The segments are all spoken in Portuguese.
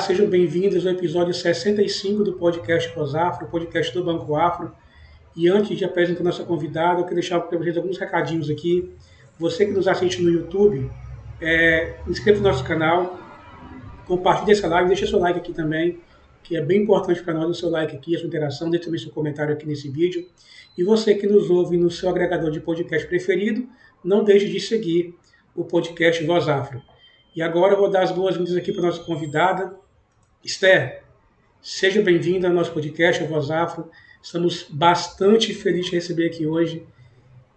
sejam bem-vindos ao episódio 65 do podcast Afro, o podcast do Banco Afro. E antes de apresentar nossa convidada, eu quero deixar para vocês alguns recadinhos aqui. Você que nos assiste no YouTube, inscreva no nosso canal, compartilhe essa live, deixe seu like aqui também, que é bem importante para nós o seu like aqui, a sua interação, deixe também seu comentário aqui nesse vídeo. E você que nos ouve no seu agregador de podcast preferido, não deixe de seguir o podcast Voz Afro. E agora eu vou dar as boas-vindas aqui para a nossa convidada, Esther. Seja bem-vinda ao nosso podcast, a Voz Afro. Estamos bastante felizes de receber aqui hoje.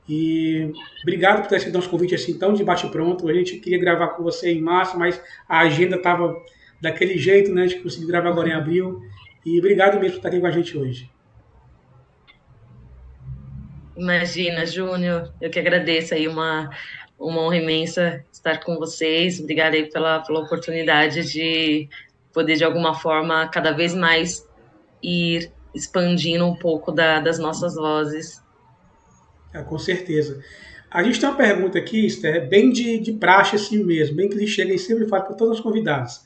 E obrigado por ter aceitado nosso convite assim tão de bate-pronto. A gente queria gravar com você em março, mas a agenda estava daquele jeito, né? A gente conseguiu gravar agora em abril. E obrigado mesmo por estar aqui com a gente hoje. Imagina, Júnior, eu que agradeço aí uma honra imensa estar com vocês. Obrigada aí pela oportunidade de poder, de alguma forma, cada vez mais ir expandindo um pouco das nossas vozes. Com certeza. A gente tem uma pergunta aqui, Esther, bem de praxe assim mesmo, bem clichê, e sempre falo para todos os convidados.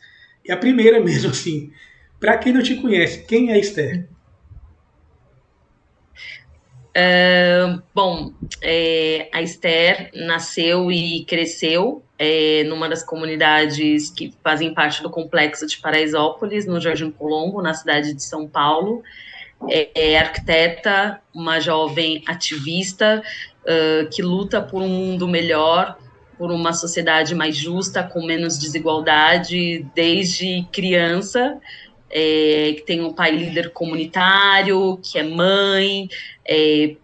E a primeira mesmo, assim, para quem não te conhece, quem é Esther? A Esther nasceu e cresceu numa das comunidades que fazem parte do complexo de Paraisópolis, no Jardim Colombo, na cidade de São Paulo. É arquiteta, uma jovem ativista que luta por um mundo melhor, por uma sociedade mais justa, com menos desigualdade, desde criança. Que tem um pai líder comunitário, que é mãe,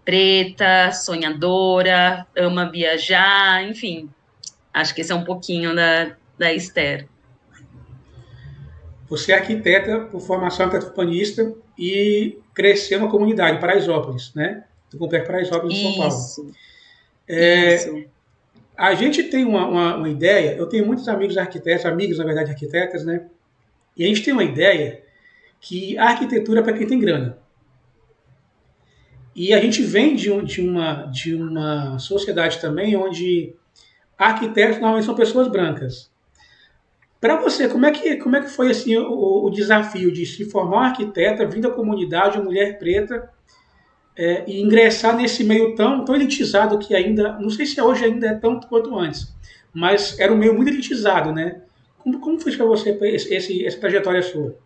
preta, sonhadora, ama viajar, enfim. Acho que esse é um pouquinho da Esther. Você é arquiteta por formação arquiteto-urbanista e cresceu na comunidade Paraisópolis, né? Do Complexo Paraisópolis de São Paulo. Isso. A gente tem uma ideia, eu tenho muitos amigos arquitetos, amigos, na verdade, arquitetas, né? E a gente tem uma ideia que a arquitetura é para quem tem grana. E a gente vem de uma sociedade também onde arquitetos normalmente são pessoas brancas. Para você, como é que foi assim o desafio de se formar uma arquiteta, vindo da comunidade, uma mulher preta, e ingressar nesse meio tão elitizado que ainda, não sei se hoje ainda é tanto quanto antes, mas era um meio muito elitizado, né? Como foi para você essa trajetória sua?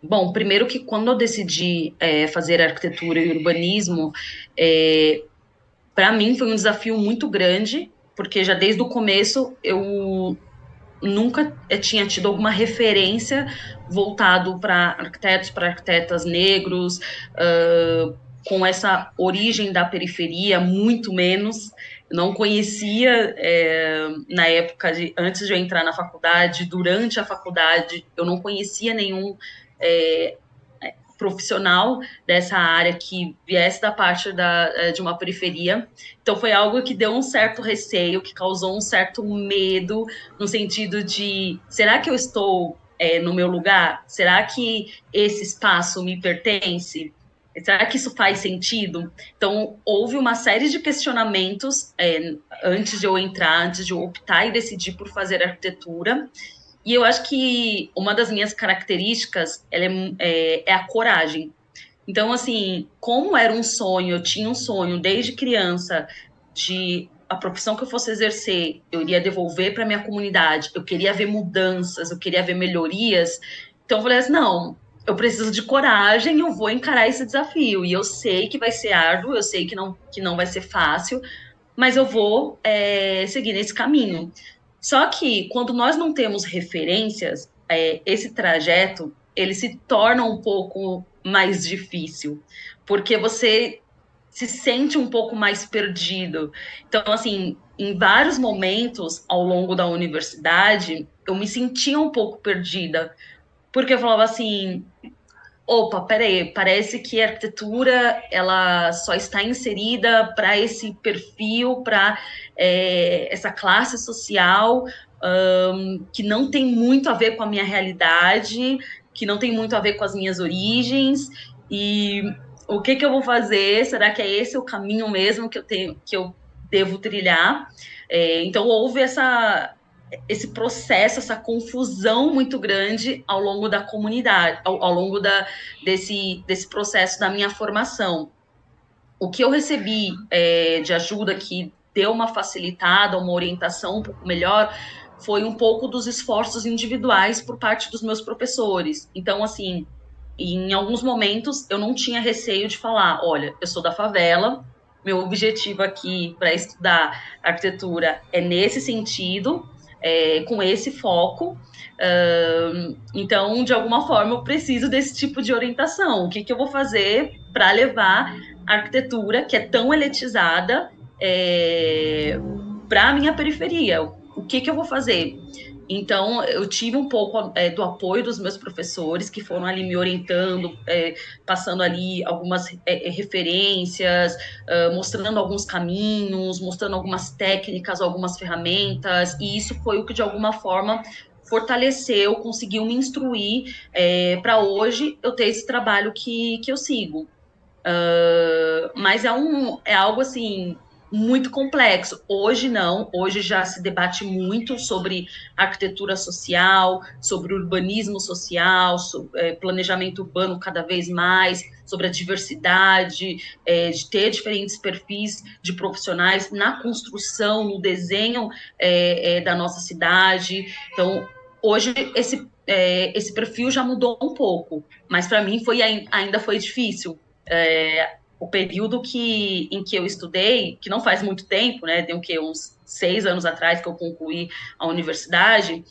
Bom, primeiro que quando eu decidi fazer arquitetura e urbanismo, para mim foi um desafio muito grande, porque já desde o começo eu nunca tinha tido alguma referência voltado para arquitetos, para arquitetas negros, com essa origem da periferia, muito menos. Eu não conhecia, na época, antes de eu entrar na faculdade, durante a faculdade, eu não conhecia nenhum profissional dessa área que viesse da parte de uma periferia. Então foi algo que deu um certo receio, que causou um certo medo, no sentido de, será que eu estou no meu lugar? Será que esse espaço me pertence? Será que isso faz sentido? Então, houve uma série de questionamentos antes de eu entrar, antes de eu optar e decidir por fazer arquitetura. E eu acho que uma das minhas características é a coragem. Então, assim, como era um sonho, eu tinha um sonho desde criança de a profissão que eu fosse exercer, eu iria devolver para minha comunidade, eu queria ver mudanças, eu queria ver melhorias. Então, eu falei assim, não, eu preciso de coragem, eu vou encarar esse desafio. E eu sei que vai ser árduo, eu sei que não vai ser fácil, mas eu vou seguir nesse caminho. Só que quando nós não temos referências, esse trajeto ele se torna um pouco mais difícil, porque você se sente um pouco mais perdido. Então, assim, em vários momentos ao longo da universidade, eu me sentia um pouco perdida, porque eu falava assim, opa, peraí, parece que a arquitetura ela só está inserida para esse perfil, para essa classe social, que não tem muito a ver com a minha realidade, que não tem muito a ver com as minhas origens, e o que eu vou fazer? Será que é esse o caminho mesmo que eu devo trilhar? Então houve esse processo, essa confusão muito grande ao longo da comunidade, ao longo desse processo da minha formação. O que eu recebi de ajuda que deu uma facilitada, uma orientação um pouco melhor, foi um pouco dos esforços individuais por parte dos meus professores. Então, assim, em alguns momentos eu não tinha receio de falar, olha, eu sou da favela, meu objetivo aqui para estudar arquitetura é nesse sentido, com esse foco. Então, de alguma forma, eu preciso desse tipo de orientação. O que eu vou fazer para levar a arquitetura, que é tão elitizada, para a minha periferia? O que eu vou fazer? Então, eu tive um pouco do apoio dos meus professores, que foram ali me orientando, passando ali algumas referências, mostrando alguns caminhos, mostrando algumas técnicas, algumas ferramentas, e isso foi o que, de alguma forma, fortaleceu, conseguiu me instruir para hoje eu ter esse trabalho que eu sigo. Mas é algo assim muito complexo. Hoje não, hoje já se debate muito sobre arquitetura social, sobre urbanismo social, sobre planejamento urbano cada vez mais, sobre a diversidade, de ter diferentes perfis de profissionais na construção, no desenho da nossa cidade. Então, hoje esse perfil já mudou um pouco, mas para mim ainda foi difícil. O período em que eu estudei, que não faz muito tempo, né, tem uns 6 anos atrás que eu concluí a universidade,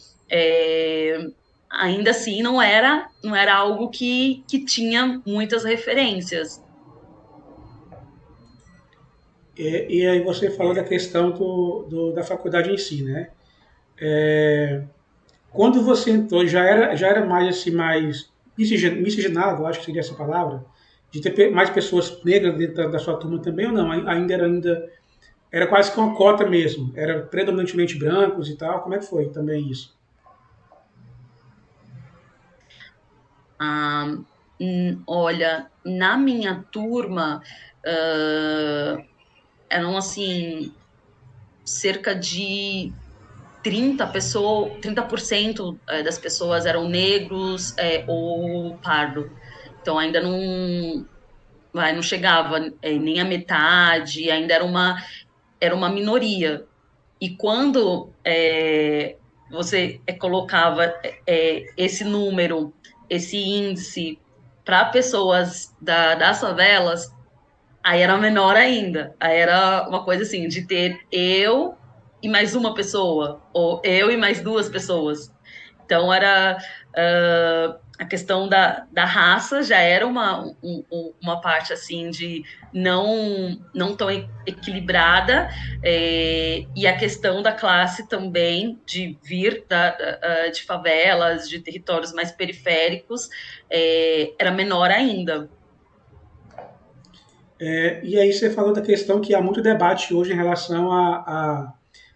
ainda assim não era algo que tinha muitas referências. E aí você falou da questão da faculdade em si, né? Quando você entrou, já era mais assim, mais miscigenado, acho que seria essa palavra, de ter mais pessoas negras dentro da sua turma também ou não? Era quase que uma cota mesmo, era predominantemente brancos e tal. Como é que foi também isso? Olha, na minha turma, eram assim, cerca de 30% das pessoas eram negros ou pardo. Então ainda não chegava nem a metade, ainda era uma minoria. E quando você colocava esse número, esse índice para pessoas das favelas, aí era menor ainda. Aí era uma coisa assim, de ter eu e mais uma pessoa, ou eu e mais duas pessoas. Então, era a questão da raça já era uma parte assim de não tão equilibrada, e a questão da classe também, de vir de favelas, de territórios mais periféricos, era menor ainda. E aí você falou da questão que há muito debate hoje em relação à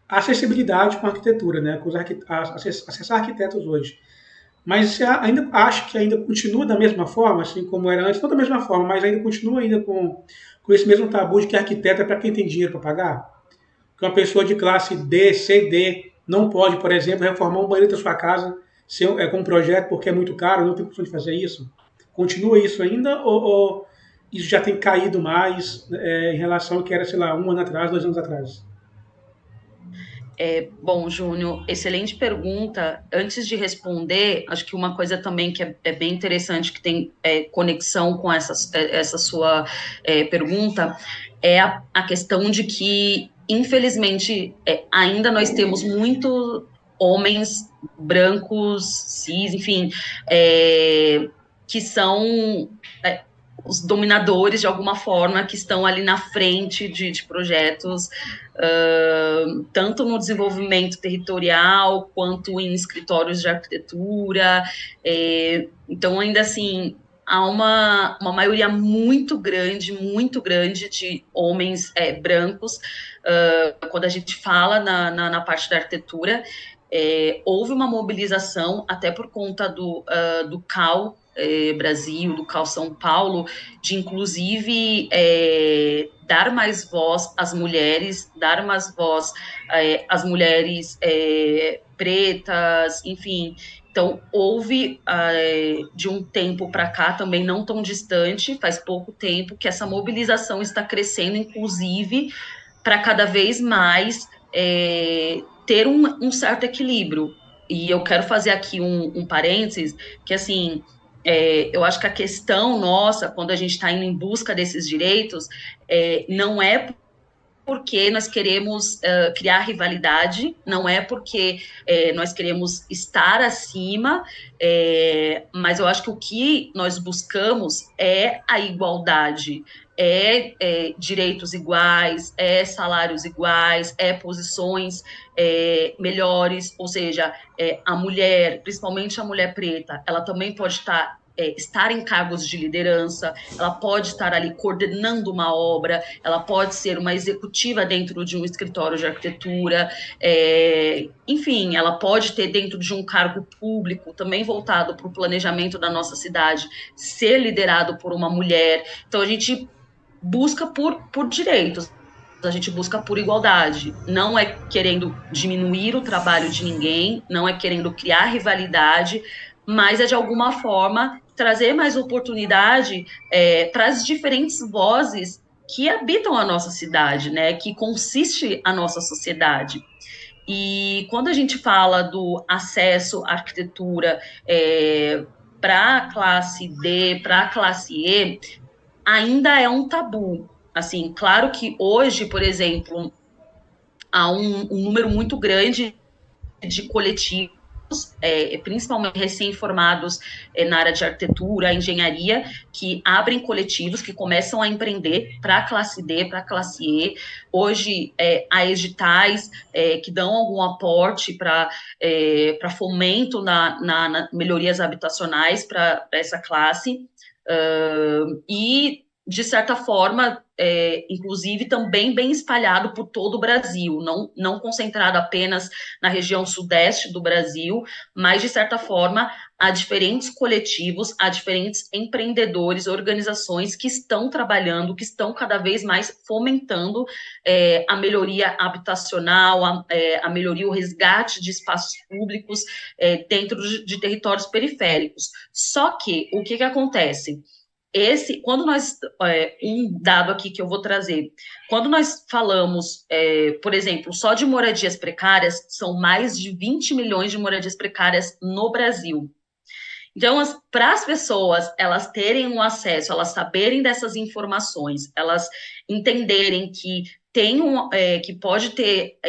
acessibilidade com a arquitetura, né? Com acessar arquitetos hoje. Mas você ainda acha que ainda continua da mesma forma, assim como era antes? Não da mesma forma, mas ainda continua ainda com esse mesmo tabu de que arquiteto é para quem tem dinheiro para pagar? Que uma pessoa de classe D, C, D não pode, por exemplo, reformar um banheiro da sua casa com um projeto porque é muito caro, não tem condição de fazer isso? Continua isso ainda ou isso já tem caído mais em relação ao que era, sei lá, 1 ano atrás, 2 anos atrás? Bom, Júnior, excelente pergunta. Antes de responder, acho que uma coisa também que é bem interessante, que tem conexão com essa sua pergunta, é a questão de que, infelizmente, ainda nós temos muitos homens brancos, cis, enfim, que são os dominadores, de alguma forma, que estão ali na frente de projetos, tanto no desenvolvimento territorial, quanto em escritórios de arquitetura. Então, ainda assim, há uma maioria muito grande de homens brancos. Quando a gente fala na parte da arquitetura, houve uma mobilização, até por conta do CAL, Brasil, do CAL São Paulo, de inclusive dar mais voz às mulheres, dar mais voz às mulheres pretas, enfim. Então, houve, de um tempo para cá, também não tão distante, faz pouco tempo, que essa mobilização está crescendo, inclusive, para cada vez mais ter um certo equilíbrio. E eu quero fazer aqui um parênteses, que, assim, eu acho que a questão nossa, quando a gente está indo em busca desses direitos, não é porque nós queremos criar rivalidade, não é porque nós queremos estar acima, mas eu acho que o que nós buscamos é a igualdade, direitos iguais, salários iguais, posições melhores, ou seja, a mulher, principalmente a mulher preta, ela também pode estar em cargos de liderança, ela pode estar ali coordenando uma obra, ela pode ser uma executiva dentro de um escritório de arquitetura, enfim, ela pode ter dentro de um cargo público, também voltado para o planejamento da nossa cidade, ser liderado por uma mulher. Então, a gente busca por direitos, a gente busca por igualdade, não é querendo diminuir o trabalho de ninguém, não é querendo criar rivalidade, mas de alguma forma trazer mais oportunidade para as diferentes vozes que habitam a nossa cidade, né, que consiste a nossa sociedade. E quando a gente fala do acesso à arquitetura para a classe D, para a classe E, ainda é um tabu. Assim, claro que hoje, por exemplo, há um número muito grande de coletivos, principalmente recém-formados na área de arquitetura, engenharia, que abrem coletivos, que começam a empreender para a classe D, para a classe E. Hoje, há editais que dão algum aporte para fomento na melhorias habitacionais para essa classe. E, de certa forma, inclusive também bem espalhado por todo o Brasil, não concentrado apenas na região sudeste do Brasil, mas, de certa forma, há diferentes coletivos, há diferentes empreendedores, organizações que estão trabalhando, que estão cada vez mais fomentando a melhoria habitacional, a melhoria, o resgate de espaços públicos dentro de territórios periféricos. Só que, o que acontece? Quando nós, um dado aqui que eu vou trazer, quando nós falamos, por exemplo, só de moradias precárias, são mais de 20 milhões de moradias precárias no Brasil. Então, para as pessoas, elas terem um acesso, elas saberem dessas informações, elas entenderem que que pode ter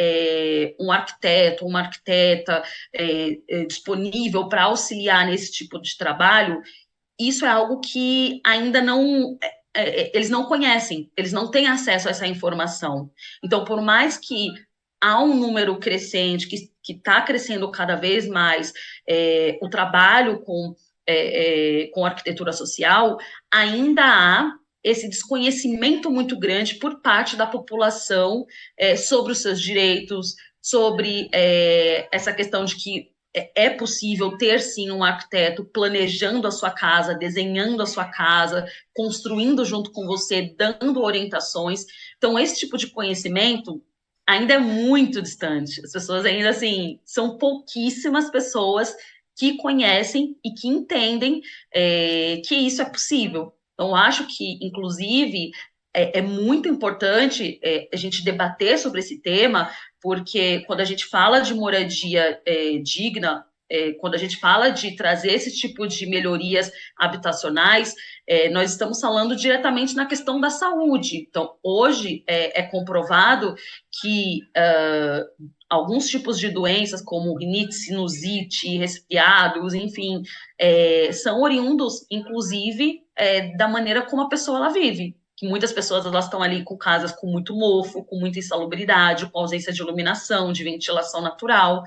um arquiteto, uma arquiteta disponível para auxiliar nesse tipo de trabalho, isso é algo que ainda não eles não conhecem, eles não têm acesso a essa informação. Então, por mais que há um número crescente, que está crescendo cada vez mais, o trabalho com arquitetura social, ainda há esse desconhecimento muito grande por parte da população sobre os seus direitos, sobre essa questão de que é possível ter, sim, um arquiteto planejando a sua casa, desenhando a sua casa, construindo junto com você, dando orientações. Então, esse tipo de conhecimento ainda é muito distante. As pessoas ainda, assim, são pouquíssimas pessoas que conhecem e que entendem que isso é possível. Então, acho que, inclusive, é muito importante a gente debater sobre esse tema, porque quando a gente fala de moradia digna, quando a gente fala de trazer esse tipo de melhorias habitacionais, nós estamos falando diretamente na questão da saúde. Então, hoje é comprovado que alguns tipos de doenças, como rinite, sinusite, resfriados, enfim, são oriundos, inclusive, da maneira como a pessoa ela vive. Que muitas pessoas elas estão ali com casas com muito mofo, com muita insalubridade, com ausência de iluminação, de ventilação natural.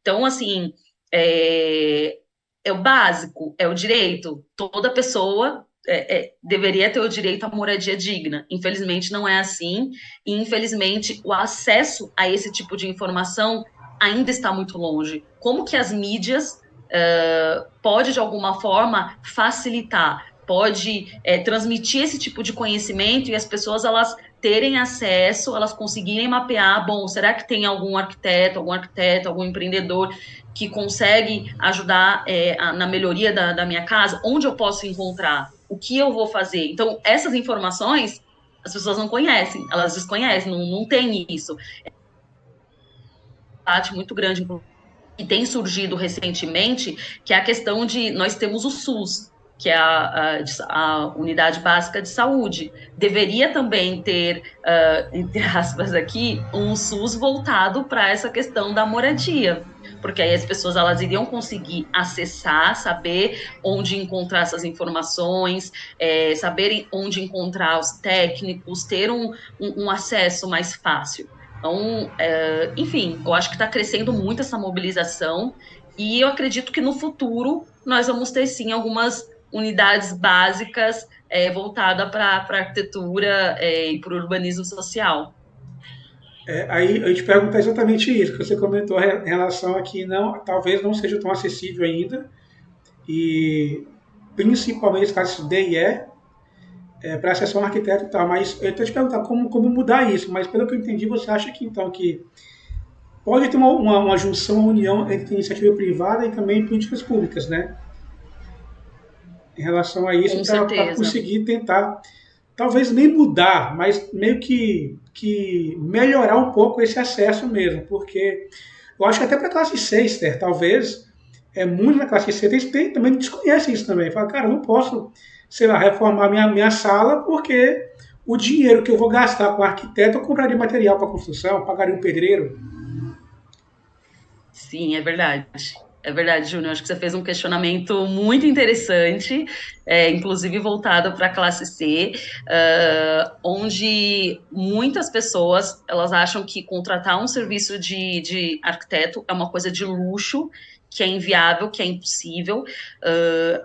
Então, assim, é o básico, é o direito. Toda pessoa deveria ter o direito à moradia digna. Infelizmente, não é assim. E, infelizmente, o acesso a esse tipo de informação ainda está muito longe. Como que as mídias pode, de alguma forma, facilitar, pode transmitir esse tipo de conhecimento e as pessoas, elas terem acesso, elas conseguirem mapear, bom, será que tem algum arquiteto, algum empreendedor que consegue ajudar na melhoria da minha casa? Onde eu posso encontrar? O que eu vou fazer? Então, essas informações as pessoas não conhecem, elas desconhecem, não tem isso. É um debate muito grande, que tem surgido recentemente, que é a questão de nós temos o SUS, que é a Unidade Básica de Saúde. Deveria também ter, entre aspas aqui, um SUS voltado para essa questão da moradia, porque aí as pessoas elas iriam conseguir acessar, saber onde encontrar essas informações, saberem onde encontrar os técnicos, ter um acesso mais fácil. Então, enfim, eu acho que está crescendo muito essa mobilização e eu acredito que no futuro nós vamos ter sim algumas unidades básicas voltadas para a arquitetura e para o urbanismo social. Aí eu te pergunto exatamente isso que você comentou em relação a que não, talvez não seja tão acessível ainda, e principalmente os casos de DIE, para acessar um arquiteto e tal, mas eu estou te perguntando como mudar isso, mas pelo que eu entendi, você acha que então que pode ter uma junção, uma união entre iniciativa privada e também políticas públicas, né? Em relação a isso, Com para certeza. conseguir tentar, talvez nem mudar, mas meio que melhorar um pouco esse acesso mesmo, porque eu acho que até para a classe C, Esther, talvez, muito na classe C também desconhece isso também. Fala, cara, eu não posso, sei lá, reformar minha sala porque o dinheiro que eu vou gastar com arquiteto eu compraria material para construção, pagaria um pedreiro. Sim, é verdade. É verdade, Júnior. Acho que você fez um questionamento muito interessante, inclusive voltado para a classe C, onde muitas pessoas elas acham que contratar um serviço de arquiteto é uma coisa de luxo, que é inviável, que é impossível,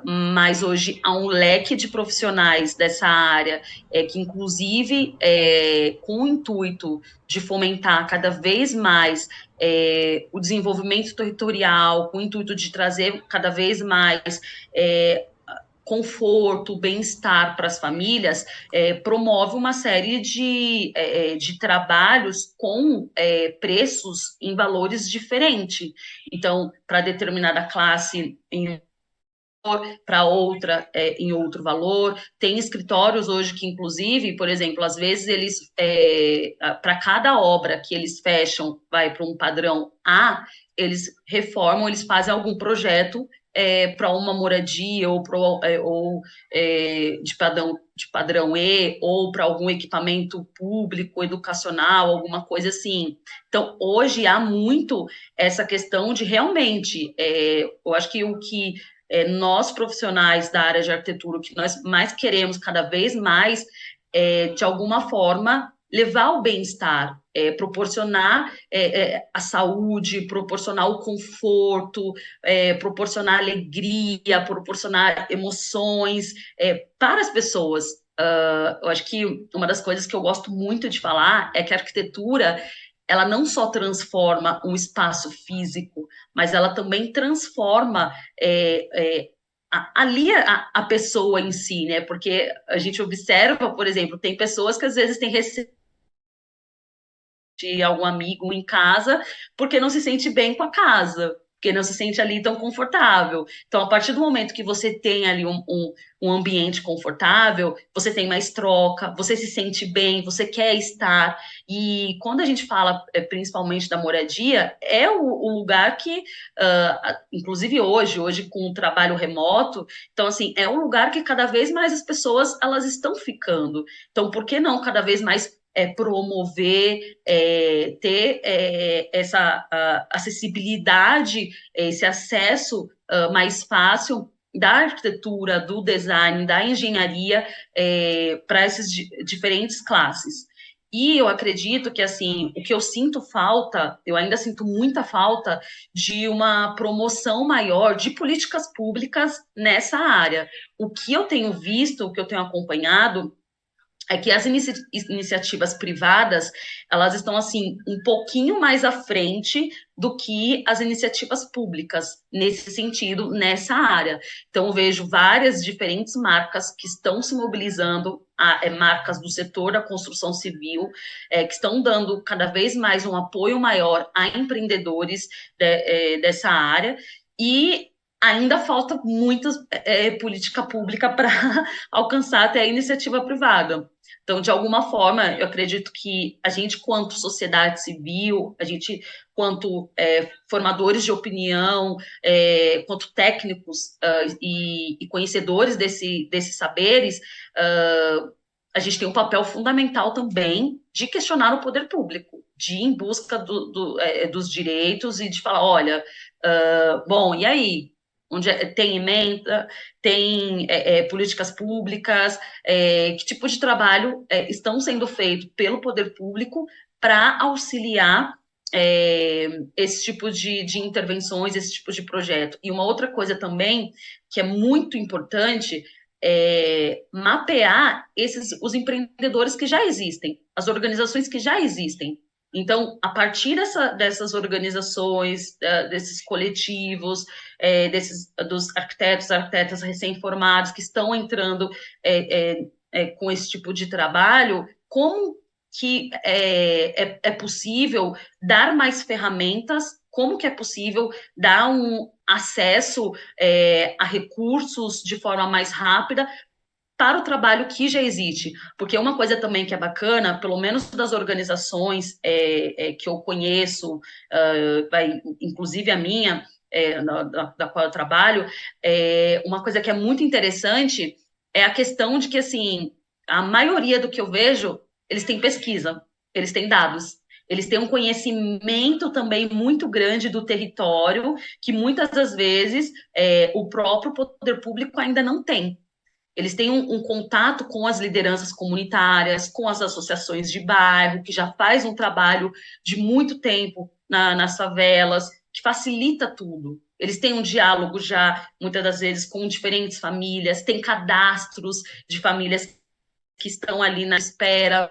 mas hoje há um leque de profissionais dessa área que, inclusive, com o intuito de fomentar cada vez mais o desenvolvimento territorial, com o intuito de trazer cada vez mais conforto, bem-estar para as famílias, promove uma série de trabalhos com preços em valores diferentes. Então, para determinada classe, para outra em outro valor. Tem escritórios hoje que, inclusive, por exemplo, às vezes eles, para cada obra que eles fecham, vai para um padrão A, eles reformam, eles fazem algum projeto para uma moradia ou de padrão E, ou para algum equipamento público, educacional, alguma coisa assim. Então, hoje há muito essa questão de realmente, eu acho que o que nós profissionais da área de arquitetura, o que nós mais queremos cada vez mais de alguma forma, levar o bem-estar, proporcionar a saúde, proporcionar o conforto, proporcionar alegria, proporcionar emoções para as pessoas. Eu acho que uma das coisas que eu gosto muito de falar é que a arquitetura ela não só transforma um espaço físico, mas ela também transforma ali a pessoa em si, né? Porque a gente observa, por exemplo, tem pessoas que às vezes têm receio de algum amigo em casa porque não se sente bem com a casa, porque não se sente ali tão confortável. Então, a partir do momento que você tem ali um ambiente confortável, você tem mais troca, você se sente bem, você quer estar. E quando a gente fala principalmente da moradia, é o lugar que, inclusive hoje com o trabalho remoto, então, assim, é um lugar que cada vez mais as pessoas elas estão ficando. Então, por que não cada vez mais promover, ter essa acessibilidade, esse acesso mais fácil da arquitetura, do design, da engenharia para essas diferentes classes. E eu acredito que, assim, o que eu sinto falta, eu ainda sinto muita falta de uma promoção maior de políticas públicas nessa área. O que eu tenho visto, o que eu tenho acompanhado, é que as iniciativas privadas, elas estão, assim, um pouquinho mais à frente do que as iniciativas públicas, nesse sentido, nessa área. Então, eu vejo várias diferentes marcas que estão se mobilizando, marcas do setor da construção civil, que estão dando cada vez mais um apoio maior a empreendedores dessa área, e ainda falta muita política pública para alcançar até a iniciativa privada. Então, de alguma forma, eu acredito que a gente, quanto sociedade civil, a gente, quanto formadores de opinião, quanto técnicos e conhecedores desses saberes, a gente tem um papel fundamental também de questionar o poder público, de ir em busca dos direitos e de falar, olha, bom, e aí? Onde tem emenda, tem políticas públicas, que tipo de trabalho estão sendo feitos pelo poder público para auxiliar esse tipo de intervenções, esse tipo de projeto. E uma outra coisa também, que é muito importante, mapear os empreendedores que já existem, as organizações que já existem. Então, a partir dessas organizações, desses coletivos, dos arquitetas recém-formados que estão entrando com esse tipo de trabalho, como que é possível dar mais ferramentas, como que é possível dar um acesso a recursos de forma mais rápida para o trabalho que já existe. Porque uma coisa também que é bacana, pelo menos das organizações que eu conheço, inclusive a minha, da qual eu trabalho, uma coisa que é muito interessante é a questão de que, assim, a maioria do que eu vejo, eles têm pesquisa, eles têm dados, eles têm um conhecimento também muito grande do território, que muitas das vezes o próprio poder público ainda não tem. Eles têm um contato com as lideranças comunitárias, com as associações de bairro, que já faz um trabalho de muito tempo nas favelas, que facilita tudo. Eles têm um diálogo já, muitas das vezes, com diferentes famílias, tem cadastros de famílias que estão ali na espera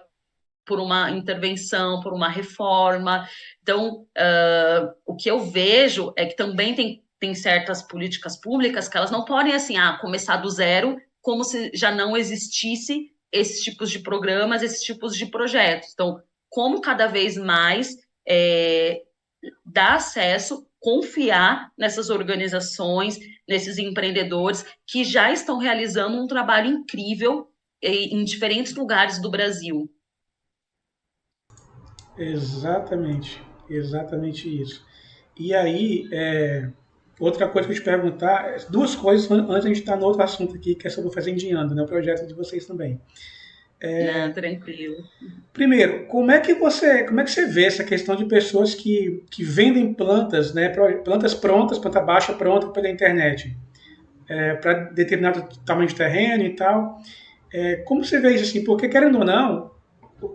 por uma intervenção, por uma reforma. Então, o que eu vejo é que também tem certas políticas públicas que elas não podem, assim, começar do zero, como se já não existisse esses tipos de programas, esses tipos de projetos. Então, como cada vez mais dar acesso, confiar nessas organizações, nesses empreendedores que já estão realizando um trabalho incrível em diferentes lugares do Brasil. Exatamente, exatamente isso. E aí, outra coisa que eu te perguntar, duas coisas antes a gente estar no outro assunto aqui, que é sobre o Fazendeando, né, o projeto de vocês também. Não, tranquilo. Primeiro, como é que você vê essa questão de pessoas que vendem plantas, né, plantas prontas, planta baixa pronta pela internet, para determinado tamanho de terreno e tal? Como você vê isso assim? Porque, querendo ou não,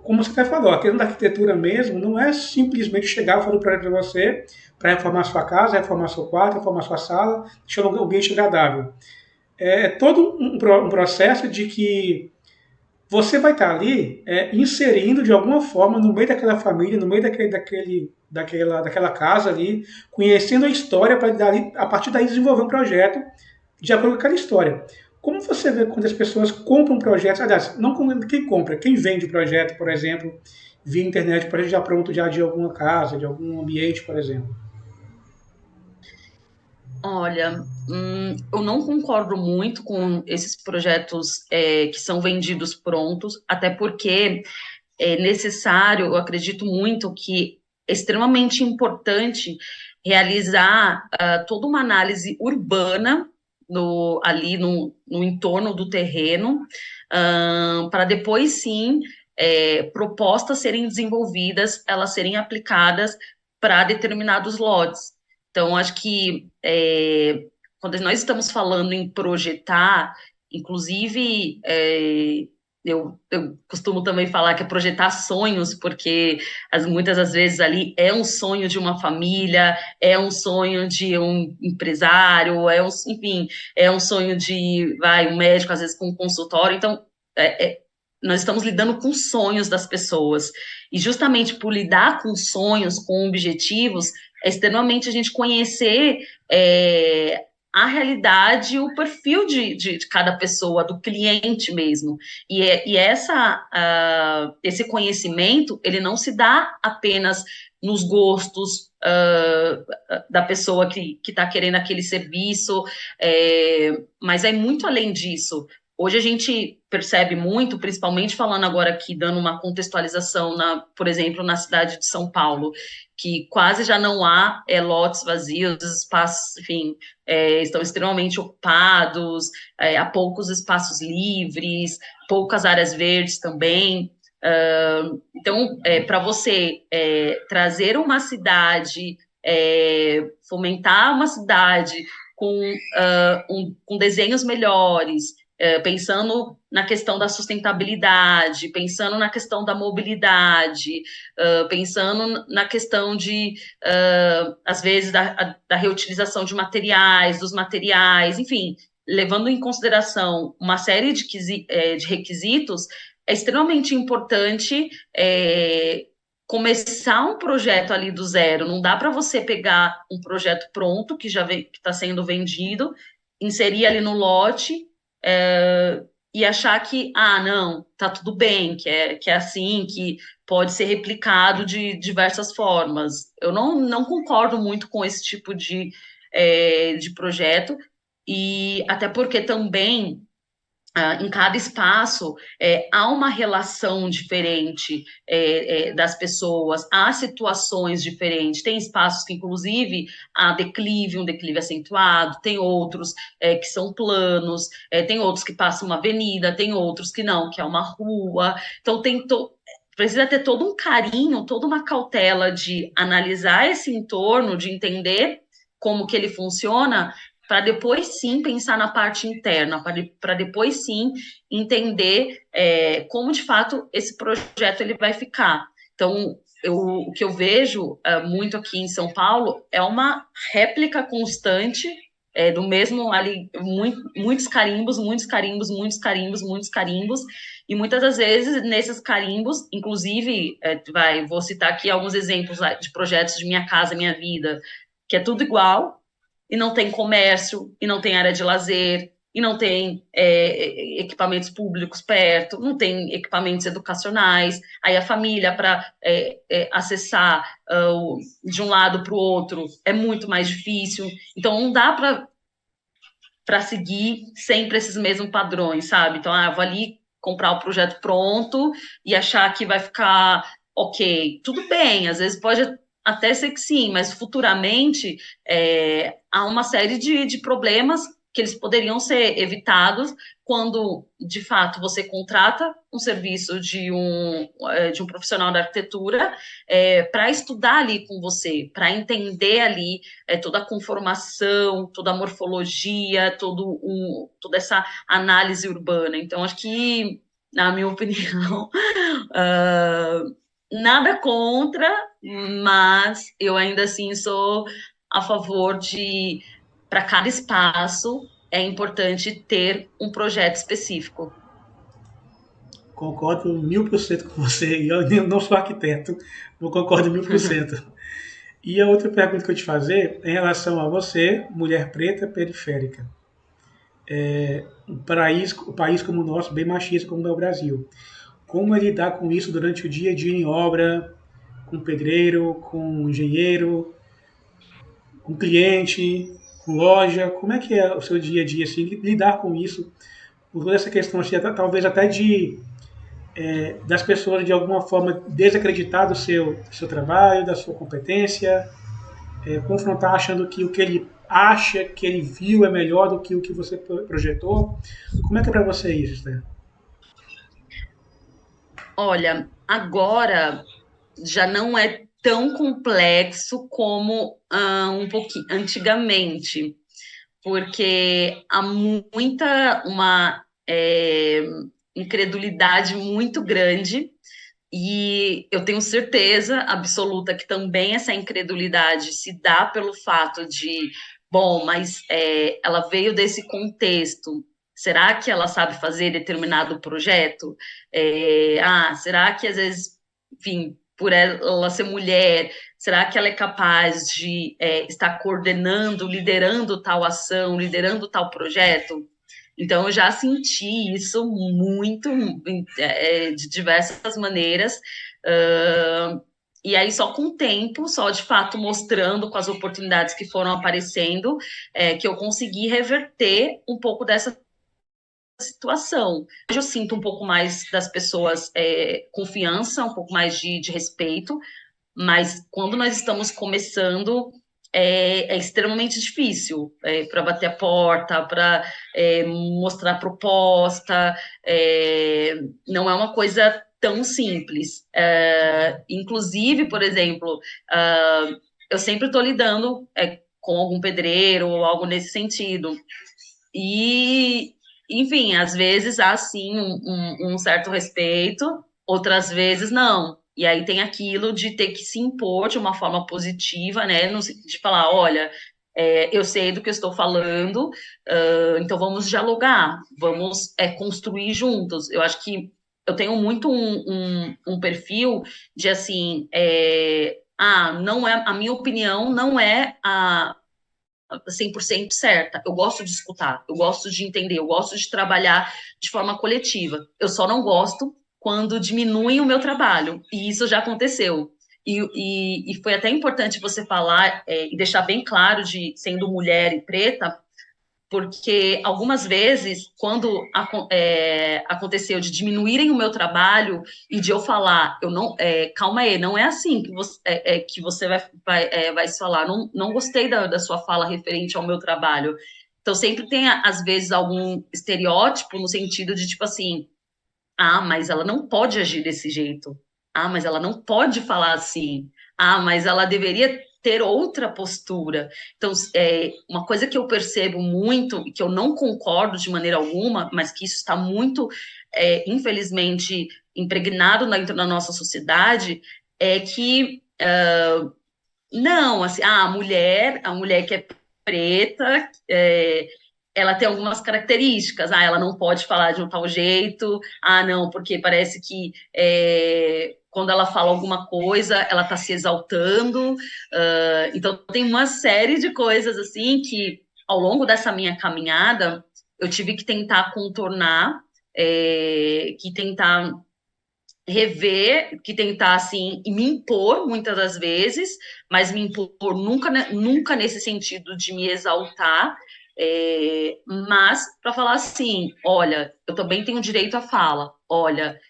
como você até falou, a questão da arquitetura mesmo não é simplesmente chegar e fazer um projeto para você, para reformar sua casa, reformar seu quarto, reformar sua sala, deixar um ambiente agradável. É todo um processo de que você vai estar ali inserindo de alguma forma no meio daquela família, no meio daquela casa ali, conhecendo a história para a partir daí desenvolver um projeto de acordo com aquela história. Como você vê quando as pessoas compram projetos, aliás, não quem compra, quem vende projeto, por exemplo, via internet, projeto já pronto já de alguma casa, de algum ambiente, por exemplo? Olha, eu não concordo muito com esses projetos que são vendidos prontos, até porque é necessário, eu acredito muito que é extremamente importante realizar toda uma análise urbana ali no entorno do terreno, para depois sim propostas serem desenvolvidas, elas serem aplicadas para determinados lotes. Então, acho que quando nós estamos falando em projetar, inclusive, eu costumo também falar que é projetar sonhos, porque muitas das vezes ali é um sonho de uma família, é um sonho de um empresário, enfim, é um sonho de um médico, às vezes com um consultório. Então, é, é, nós estamos lidando com sonhos das pessoas. E justamente por lidar com sonhos, com objetivos, é extremamente a gente conhecer a realidade, o perfil de cada pessoa, do cliente mesmo. E esse conhecimento, ele não se dá apenas nos gostos da pessoa que está querendo aquele serviço, mas é muito além disso. Hoje a gente percebe muito, principalmente falando agora aqui, dando uma contextualização, por exemplo, na cidade de São Paulo, que quase já não há lotes vazios, os espaços, enfim, estão extremamente ocupados, há poucos espaços livres, poucas áreas verdes também. Então, para você trazer uma cidade, fomentar uma cidade com desenhos melhores, pensando na questão da sustentabilidade, pensando na questão da mobilidade, pensando na questão às vezes, da reutilização de materiais, dos materiais, enfim, levando em consideração uma série de requisitos, é extremamente importante começar um projeto ali do zero. Não dá para você pegar um projeto pronto, que já está sendo vendido, inserir ali no lote, e achar que, não, tá tudo bem, que é assim, que pode ser replicado de diversas formas. Eu não concordo muito com esse tipo de projeto, e até porque também em cada espaço há uma relação diferente das pessoas, há situações diferentes. Tem espaços que, inclusive, há um declive acentuado, tem outros que são planos, tem outros que passam uma avenida, tem outros que não, que é uma rua. Então, precisa ter todo um carinho, toda uma cautela de analisar esse entorno, de entender como que ele funciona, para depois sim pensar na parte interna, para depois sim entender como de fato esse projeto ele vai ficar. Então, o que eu vejo muito aqui em São Paulo é uma réplica constante do mesmo ali, muitos carimbos, muitos carimbos, muitos carimbos, muitos carimbos, e muitas das vezes nesses carimbos, inclusive, vou citar aqui alguns exemplos de projetos de Minha Casa Minha Vida, que é tudo igual, e não tem comércio, e não tem área de lazer, e não tem equipamentos públicos perto, não tem equipamentos educacionais, aí a família para acessar de um lado para o outro é muito mais difícil, então não dá para seguir sempre esses mesmos padrões, sabe? Então, eu vou ali comprar o projeto pronto e achar que vai ficar ok. Tudo bem, às vezes pode até ser que sim, mas futuramente há uma série de problemas que eles poderiam ser evitados quando, de fato, você contrata um serviço de um profissional da arquitetura para estudar ali com você, para entender ali toda a conformação, toda a morfologia, toda essa análise urbana. Então, acho que, na minha opinião, nada contra, mas eu ainda assim sou a favor para cada espaço, é importante ter um projeto específico. Concordo 1000% com você. E eu não sou arquiteto, não concordo 1000%. E a outra pergunta que eu te fazer é em relação a você, mulher preta periférica. Um país como o nosso, bem machista como é o Brasil. Como é lidar com isso durante o dia a dia em obra, com pedreiro, com engenheiro, com cliente, com loja? Como é que é o seu dia a dia, assim, lidar com isso? Por toda essa questão, assim, talvez até das pessoas de alguma forma desacreditar do seu trabalho, da sua competência, confrontar achando que o que ele acha, que ele viu é melhor do que o que você projetou. Como é que é para você isso, Esther? Olha, agora já não é tão complexo como um pouquinho antigamente, porque há uma incredulidade muito grande, e eu tenho certeza absoluta que também essa incredulidade se dá pelo fato de, bom, mas ela veio desse contexto, Será que ela sabe fazer determinado projeto? Será que às vezes, enfim, por ela ser mulher, será que ela é capaz de estar coordenando, liderando tal ação, liderando tal projeto? Então, eu já senti isso muito, de diversas maneiras. E aí, só com o tempo, só de fato mostrando com as oportunidades que foram aparecendo, que eu consegui reverter um pouco dessa situação. Hoje eu sinto um pouco mais das pessoas confiança, um pouco mais de respeito, mas quando nós estamos começando, é extremamente difícil para bater a porta, para mostrar a proposta, não é uma coisa tão simples. Inclusive, por exemplo, eu sempre estou lidando com algum pedreiro ou algo nesse sentido. E, enfim, às vezes há sim um certo respeito, outras vezes não. E aí tem aquilo de ter que se impor de uma forma positiva, né? De falar, olha, eu sei do que eu estou falando, então vamos dialogar, vamos construir juntos. Eu acho que eu tenho muito um perfil de assim, não é a minha opinião, não é a 100% certa. Eu gosto de escutar, eu gosto de entender, eu gosto de trabalhar de forma coletiva. Eu só não gosto quando diminuem o meu trabalho. E isso já aconteceu. E foi até importante você falar e deixar bem claro de sendo mulher e preta, porque algumas vezes, quando aconteceu de diminuírem o meu trabalho e de eu falar, eu não, calma aí, não é assim que você vai se falar, não gostei da sua fala referente ao meu trabalho. Então, sempre tem, às vezes, algum estereótipo no sentido de, tipo assim, mas ela não pode agir desse jeito. Mas ela não pode falar assim. Mas ela deveria ter outra postura. Então, uma coisa que eu percebo muito e que eu não concordo de maneira alguma, mas que isso está muito, infelizmente, impregnado na nossa sociedade, é que não, assim, a mulher que é preta, ela tem algumas características. Ela não pode falar de um tal jeito. Não, porque parece que quando ela fala alguma coisa, ela está se exaltando. Então, tem uma série de coisas assim que, ao longo dessa minha caminhada, eu tive que tentar contornar, que tentar rever, que tentar assim me impor muitas das vezes, mas me impor nunca, nunca nesse sentido de me exaltar, mas para falar assim, olha, eu também tenho direito à fala, olha,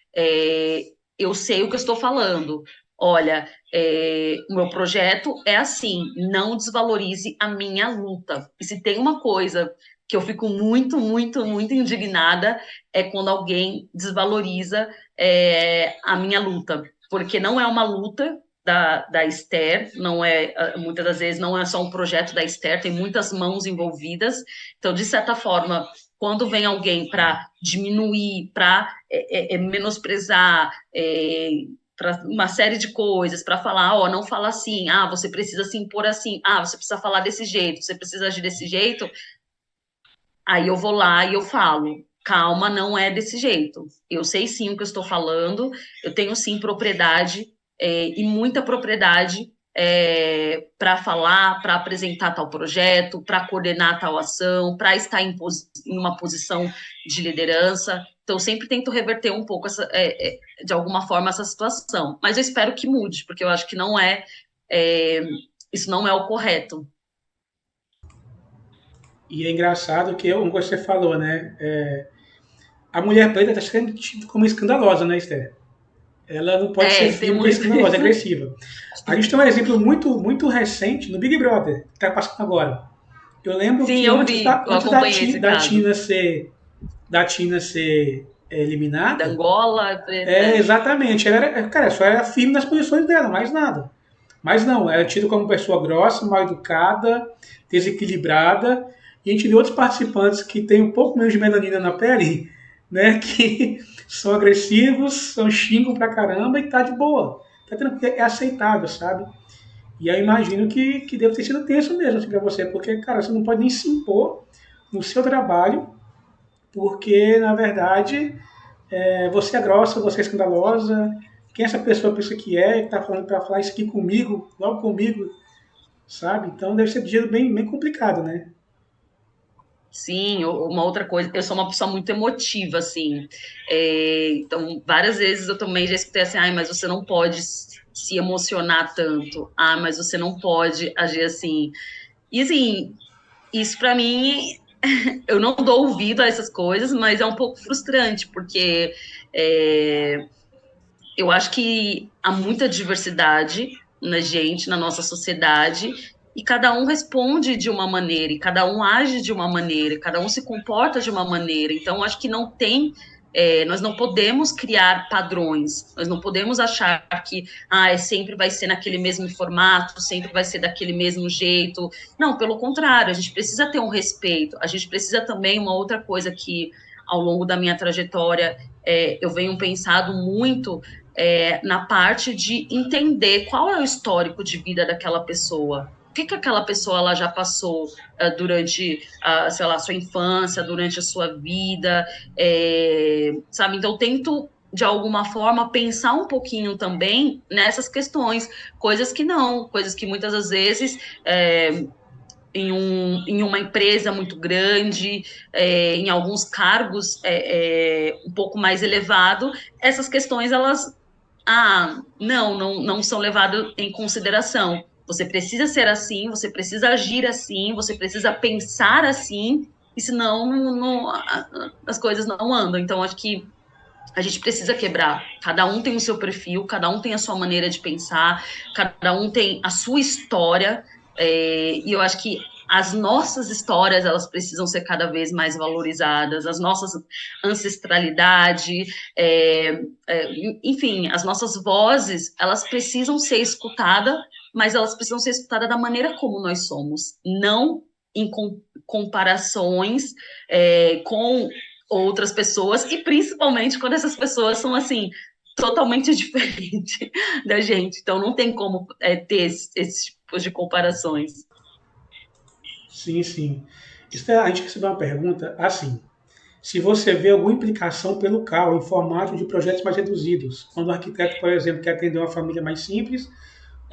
eu sei o que eu estou falando, olha, o meu projeto é assim, não desvalorize a minha luta. E se tem uma coisa que eu fico muito, muito, muito indignada é quando alguém desvaloriza a minha luta, porque não é uma luta da Esther, não muitas das vezes não é só um projeto da Esther, tem muitas mãos envolvidas. Então, de certa forma, quando vem alguém para diminuir, para menosprezar, para uma série de coisas, para falar, não fala assim, você precisa se impor assim, você precisa falar desse jeito, você precisa agir desse jeito, aí eu vou lá e eu falo, calma, não é desse jeito. Eu sei sim o que eu estou falando, eu tenho sim propriedade, e muita propriedade para falar, para apresentar tal projeto, para coordenar tal ação, para estar em uma posição de liderança. Então, eu sempre tento reverter um pouco, de alguma forma, essa situação. Mas eu espero que mude, porque eu acho que isso não é o correto. E é engraçado que, como você falou, né? A mulher preta está sendo tida como escandalosa, né, Esther? Ela não pode ser Tem firme porque é muito escandalosa, é isso. agressiva. A gente tem um exemplo muito, muito recente no Big Brother, que está passando agora. Eu lembro Sim, que eu antes vi, da, eu antes da, acompanhei esse caso. Da Tina ser Da eliminada, Angola, preta. exatamente, ela era, cara, só era firme nas posições dela, mais nada. Mas não, ela é tida como pessoa grossa, mal educada, desequilibrada. E a gente vê outros participantes que têm um pouco menos de melanina na pele, né? Que são agressivos, são xingam pra caramba e tá de boa. Tá tranquilo, é aceitável, sabe? E aí eu imagino que deve ter sido tenso mesmo assim, pra você, porque, cara, você não pode nem se impor no seu trabalho porque, na verdade, você é grossa, você é escandalosa, quem essa pessoa pensa que está falando para falar isso aqui comigo, logo comigo, sabe? Então deve ser um dia bem, bem complicado, né? Sim, uma outra coisa, eu sou uma pessoa muito emotiva, assim. Então, várias vezes eu também já escutei assim, ai, mas você não pode se emocionar tanto. Ah, mas você não pode agir assim. E assim, isso para mim, eu não dou ouvido a essas coisas, mas é um pouco frustrante, porque é, eu acho que há muita diversidade na gente, na nossa sociedade, e cada um responde de uma maneira, e cada um age de uma maneira, e cada um se comporta de uma maneira. Então, acho que não tem. Nós não podemos criar padrões, nós não podemos achar que sempre vai ser naquele mesmo formato, sempre vai ser daquele mesmo jeito. Não, pelo contrário, a gente precisa ter um respeito, a gente precisa também, uma outra coisa que ao longo da minha trajetória eu venho pensado muito na parte de entender qual é o histórico de vida daquela pessoa. O que aquela pessoa ela já passou durante, sei lá, sua infância, durante a sua vida, sabe? Então, eu tento, de alguma forma, pensar um pouquinho também nessas questões, coisas que muitas das vezes em uma empresa muito grande, em alguns cargos um pouco mais elevado, essas questões elas não são levadas em consideração. Você precisa ser assim, você precisa agir assim, você precisa pensar assim, e senão as coisas não andam. Então, acho que a gente precisa quebrar. Cada um tem o seu perfil, cada um tem a sua maneira de pensar, cada um tem a sua história, e eu acho que as nossas histórias elas precisam ser cada vez mais valorizadas, as nossas ancestralidade, enfim, as nossas vozes elas precisam ser escutadas, mas elas precisam ser escutadas da maneira como nós somos, não em comparações com outras pessoas, e principalmente quando essas pessoas são assim totalmente diferentes da gente. Então não tem como ter esse tipo de comparações. Sim, sim. A gente recebeu uma pergunta assim: se você vê alguma implicação pelo CAL em formato de projetos mais reduzidos, quando o arquiteto, por exemplo, quer atender uma família mais simples,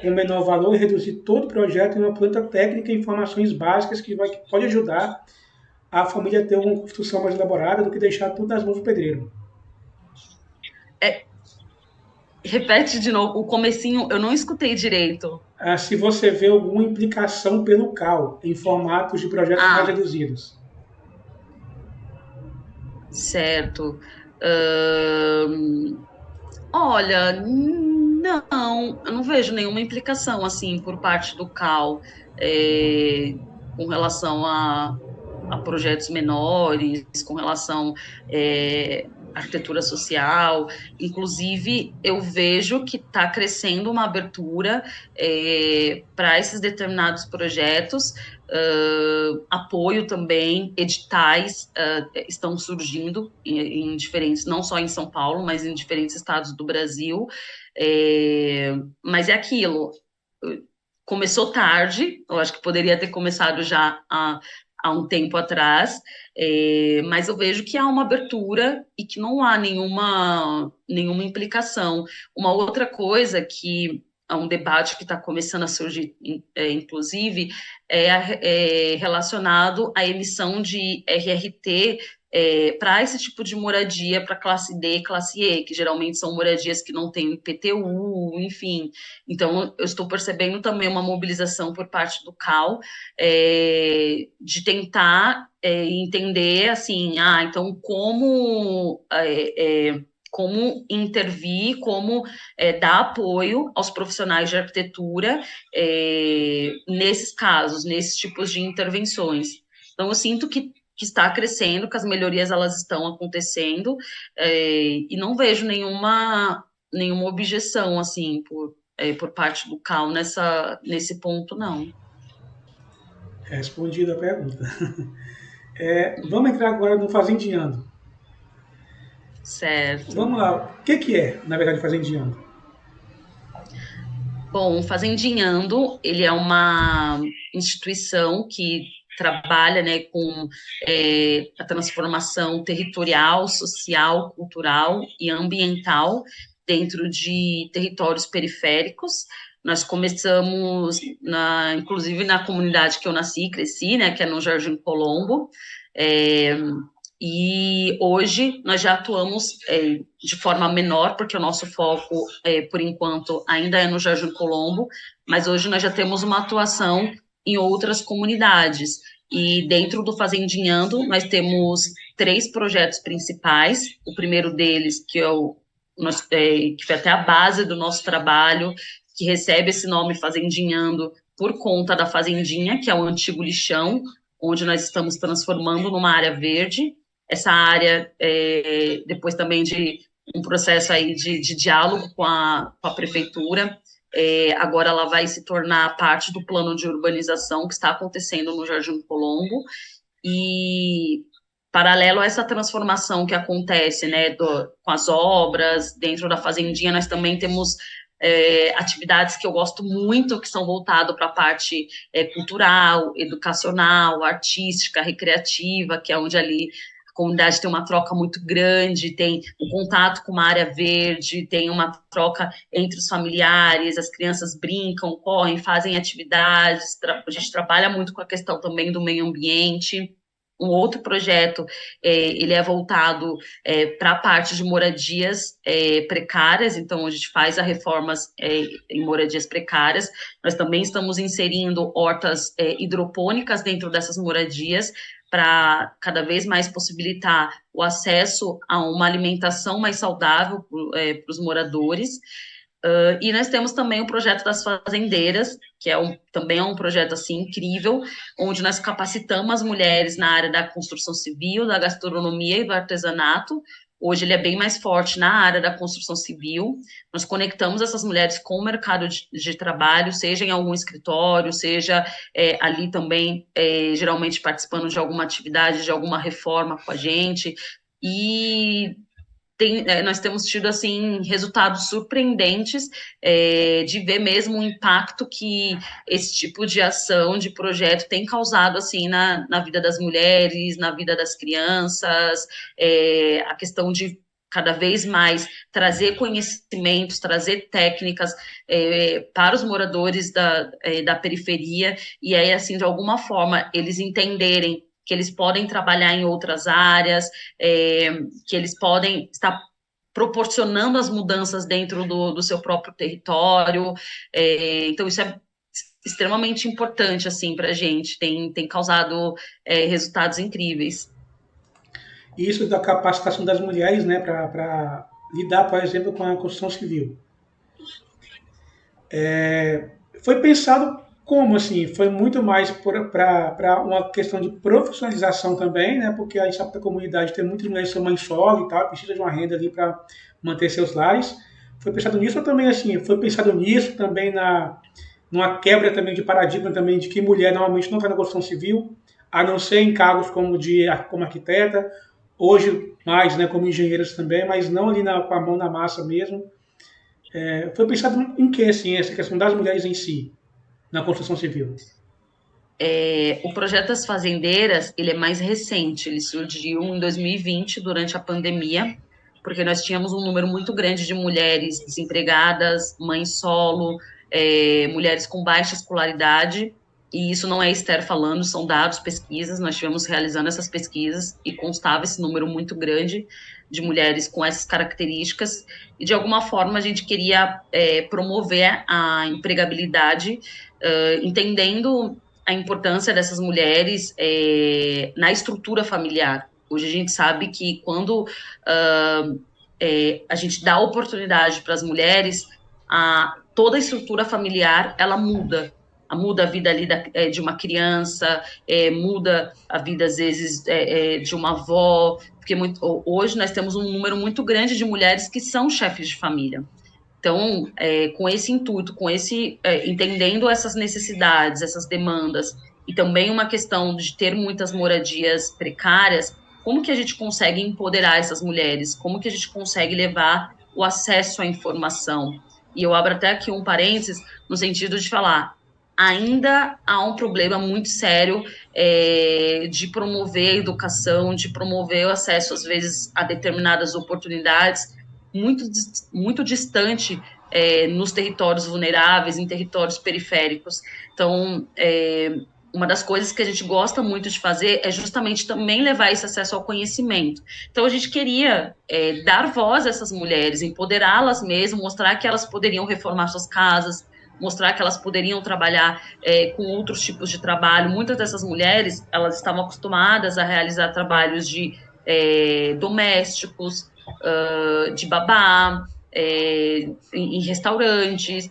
com menor valor e reduzir todo o projeto em uma planta técnica e informações básicas que pode ajudar a família a ter uma construção mais elaborada do que deixar tudo nas mãos do pedreiro. É, repete de novo, o comecinho eu não escutei direito. Se você vê alguma implicação pelo CAL em formatos de projetos mais Ah, reduzidos. certo. Ahn, Olha, não, eu não vejo nenhuma implicação assim por parte do CAL com relação a projetos menores, com relação à arquitetura social. Inclusive, eu vejo que está crescendo uma abertura para esses determinados projetos, apoio também, editais estão surgindo em diferentes, não só em São Paulo, mas em diferentes estados do Brasil. Mas é aquilo, começou tarde, eu acho que poderia ter começado já há um tempo atrás, mas eu vejo que há uma abertura e que não há nenhuma implicação. Uma outra coisa que é um debate que está começando a surgir, inclusive, relacionado à emissão de RRT para esse tipo de moradia, para classe D, classe E, que geralmente são moradias que não têm IPTU, enfim. Então, eu estou percebendo também uma mobilização por parte do CAL de tentar entender, assim, então como intervir, como dar apoio aos profissionais de arquitetura nesses casos, nesses tipos de intervenções. Então, eu sinto que está crescendo, que as melhorias elas estão acontecendo, e não vejo nenhuma objeção, assim, por parte do CAL nesse ponto, não. Respondida a pergunta. Vamos entrar agora no Fazendiando. Certo. Vamos lá. O que é, na verdade, Fazendiando? Bom, o Fazendinhando, ele é uma instituição que trabalha, né, com a transformação territorial, social, cultural e ambiental dentro de territórios periféricos. Nós começamos, inclusive na comunidade que eu nasci e cresci, né, que é no Jardim Colombo, e hoje nós já atuamos de forma menor, porque o nosso foco, por enquanto, ainda é no Jardim Colombo, mas hoje nós já temos uma atuação em outras comunidades. E dentro do Fazendinhando, nós temos 3 projetos principais. O primeiro deles, que foi até a base do nosso trabalho, que recebe esse nome Fazendinhando por conta da fazendinha, que é o antigo lixão, onde nós estamos transformando numa área verde. Essa área, depois também de um processo aí de diálogo com a prefeitura, agora ela vai se tornar parte do plano de urbanização que está acontecendo no Jardim Colombo, e paralelo a essa transformação que acontece, né, com as obras dentro da fazendinha, nós também temos atividades que eu gosto muito, que são voltadas para a parte cultural, educacional, artística, recreativa, que é onde ali a comunidade tem uma troca muito grande, tem um contato com uma área verde, tem uma troca entre os familiares, as crianças brincam, correm, fazem atividades, a gente trabalha muito com a questão também do meio ambiente. Um outro projeto, ele é voltado para a parte de moradias precárias, então a gente faz as reformas em moradias precárias. Nós também estamos inserindo hortas hidropônicas dentro dessas moradias, para cada vez mais possibilitar o acesso a uma alimentação mais saudável para os moradores. E nós temos também o projeto das fazendeiras, que também é um projeto assim incrível, onde nós capacitamos as mulheres na área da construção civil, da gastronomia e do artesanato. Hoje ele é bem mais forte na área da construção civil. Nós conectamos essas mulheres com o mercado de trabalho, seja em algum escritório, seja ali também, geralmente participando de alguma atividade, de alguma reforma com a gente. E nós temos tido assim resultados surpreendentes de ver mesmo o impacto que esse tipo de ação, de projeto tem causado assim na vida das mulheres, na vida das crianças, a questão de cada vez mais trazer conhecimentos, trazer técnicas para os moradores da periferia, e aí, assim, de alguma forma, eles entenderem que eles podem trabalhar em outras áreas, que eles podem estar proporcionando as mudanças dentro do seu próprio território. Então, isso é extremamente importante, assim, para a gente, tem causado resultados incríveis. Isso da capacitação das mulheres, né, para lidar, por exemplo, com a construção civil. Foi pensado como, assim, foi muito mais para uma questão de profissionalização também, né, porque a gente sabe que a comunidade tem muitas mulheres que são mães solo e tal, precisa de uma renda ali para manter seus lares. Foi pensado nisso ou também, assim, foi pensado nisso também numa quebra também de paradigma também de que mulher normalmente não está na construção civil, a não ser em cargos como arquiteta, hoje mais, né, como engenheiras também, mas não ali com a mão na massa mesmo. Foi pensado em que, assim, essa questão das mulheres em si, na construção civil? O projeto das fazendeiras, ele é mais recente, ele surgiu em 2020, durante a pandemia, porque nós tínhamos um número muito grande de mulheres desempregadas, mães solo, mulheres com baixa escolaridade, e isso não é Esther falando, são dados, pesquisas, nós estivemos realizando essas pesquisas e constava esse número muito grande de mulheres com essas características, e de alguma forma a gente queria promover a empregabilidade, entendendo a importância dessas mulheres na estrutura familiar. Hoje a gente sabe que quando a gente dá oportunidade para as mulheres, toda a estrutura familiar, ela muda a vida ali de uma criança, muda a vida, às vezes, de uma avó, porque hoje nós temos um número muito grande de mulheres que são chefes de família. Então, com esse intuito, entendendo essas necessidades, essas demandas, e também uma questão de ter muitas moradias precárias, como que a gente consegue empoderar essas mulheres? Como que a gente consegue levar o acesso à informação? E eu abro até aqui um parênteses, no sentido de falar, ainda há um problema muito sério de promover a educação, de promover o acesso, às vezes, a determinadas oportunidades, muito, muito distante nos territórios vulneráveis, em territórios periféricos. Então, uma das coisas que a gente gosta muito de fazer é justamente também levar esse acesso ao conhecimento. Então, a gente queria dar voz a essas mulheres, empoderá-las mesmo, mostrar que elas poderiam reformar suas casas, mostrar que elas poderiam trabalhar com outros tipos de trabalho. Muitas dessas mulheres, elas estavam acostumadas a realizar trabalhos de domésticos, de babá, em restaurantes,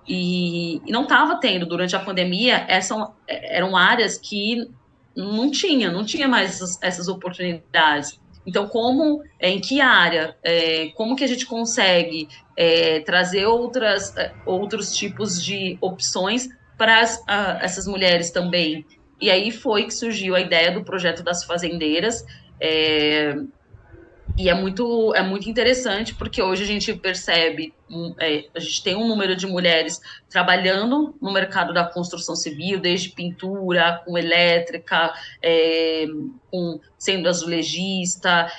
e não estava tendo, durante a pandemia, eram áreas que não tinha mais essas oportunidades. Então, em que área, como que a gente consegue trazer outros tipos de opções para essas mulheres também? E aí foi que surgiu a ideia do projeto das fazendeiras, e é muito interessante, porque hoje a gente percebe, a gente tem um número de mulheres trabalhando no mercado da construção civil, desde pintura, com elétrica, sendo azulejista,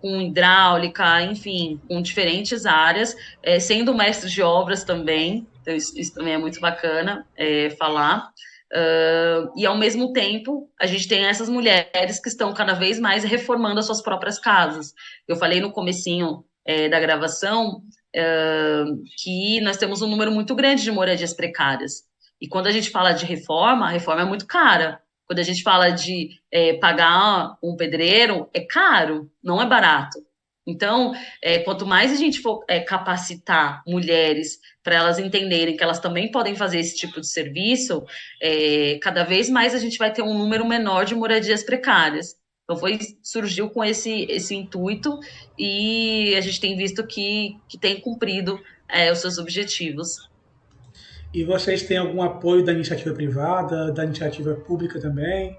com hidráulica, enfim, com diferentes áreas, sendo mestre de obras também, então isso também é muito bacana falar. E ao mesmo tempo a gente tem essas mulheres que estão cada vez mais reformando as suas próprias casas. Eu falei no comecinho da gravação que nós temos um número muito grande de moradias precárias. E quando a gente fala de reforma, a reforma é muito cara. Quando a gente fala de pagar um pedreiro, é caro, não é barato. Então, quanto mais a gente for capacitar mulheres para elas entenderem que elas também podem fazer esse tipo de serviço, cada vez mais a gente vai ter um número menor de moradias precárias. Então, surgiu com esse intuito e a gente tem visto que tem cumprido os seus objetivos. E vocês têm algum apoio da iniciativa privada, da iniciativa pública também?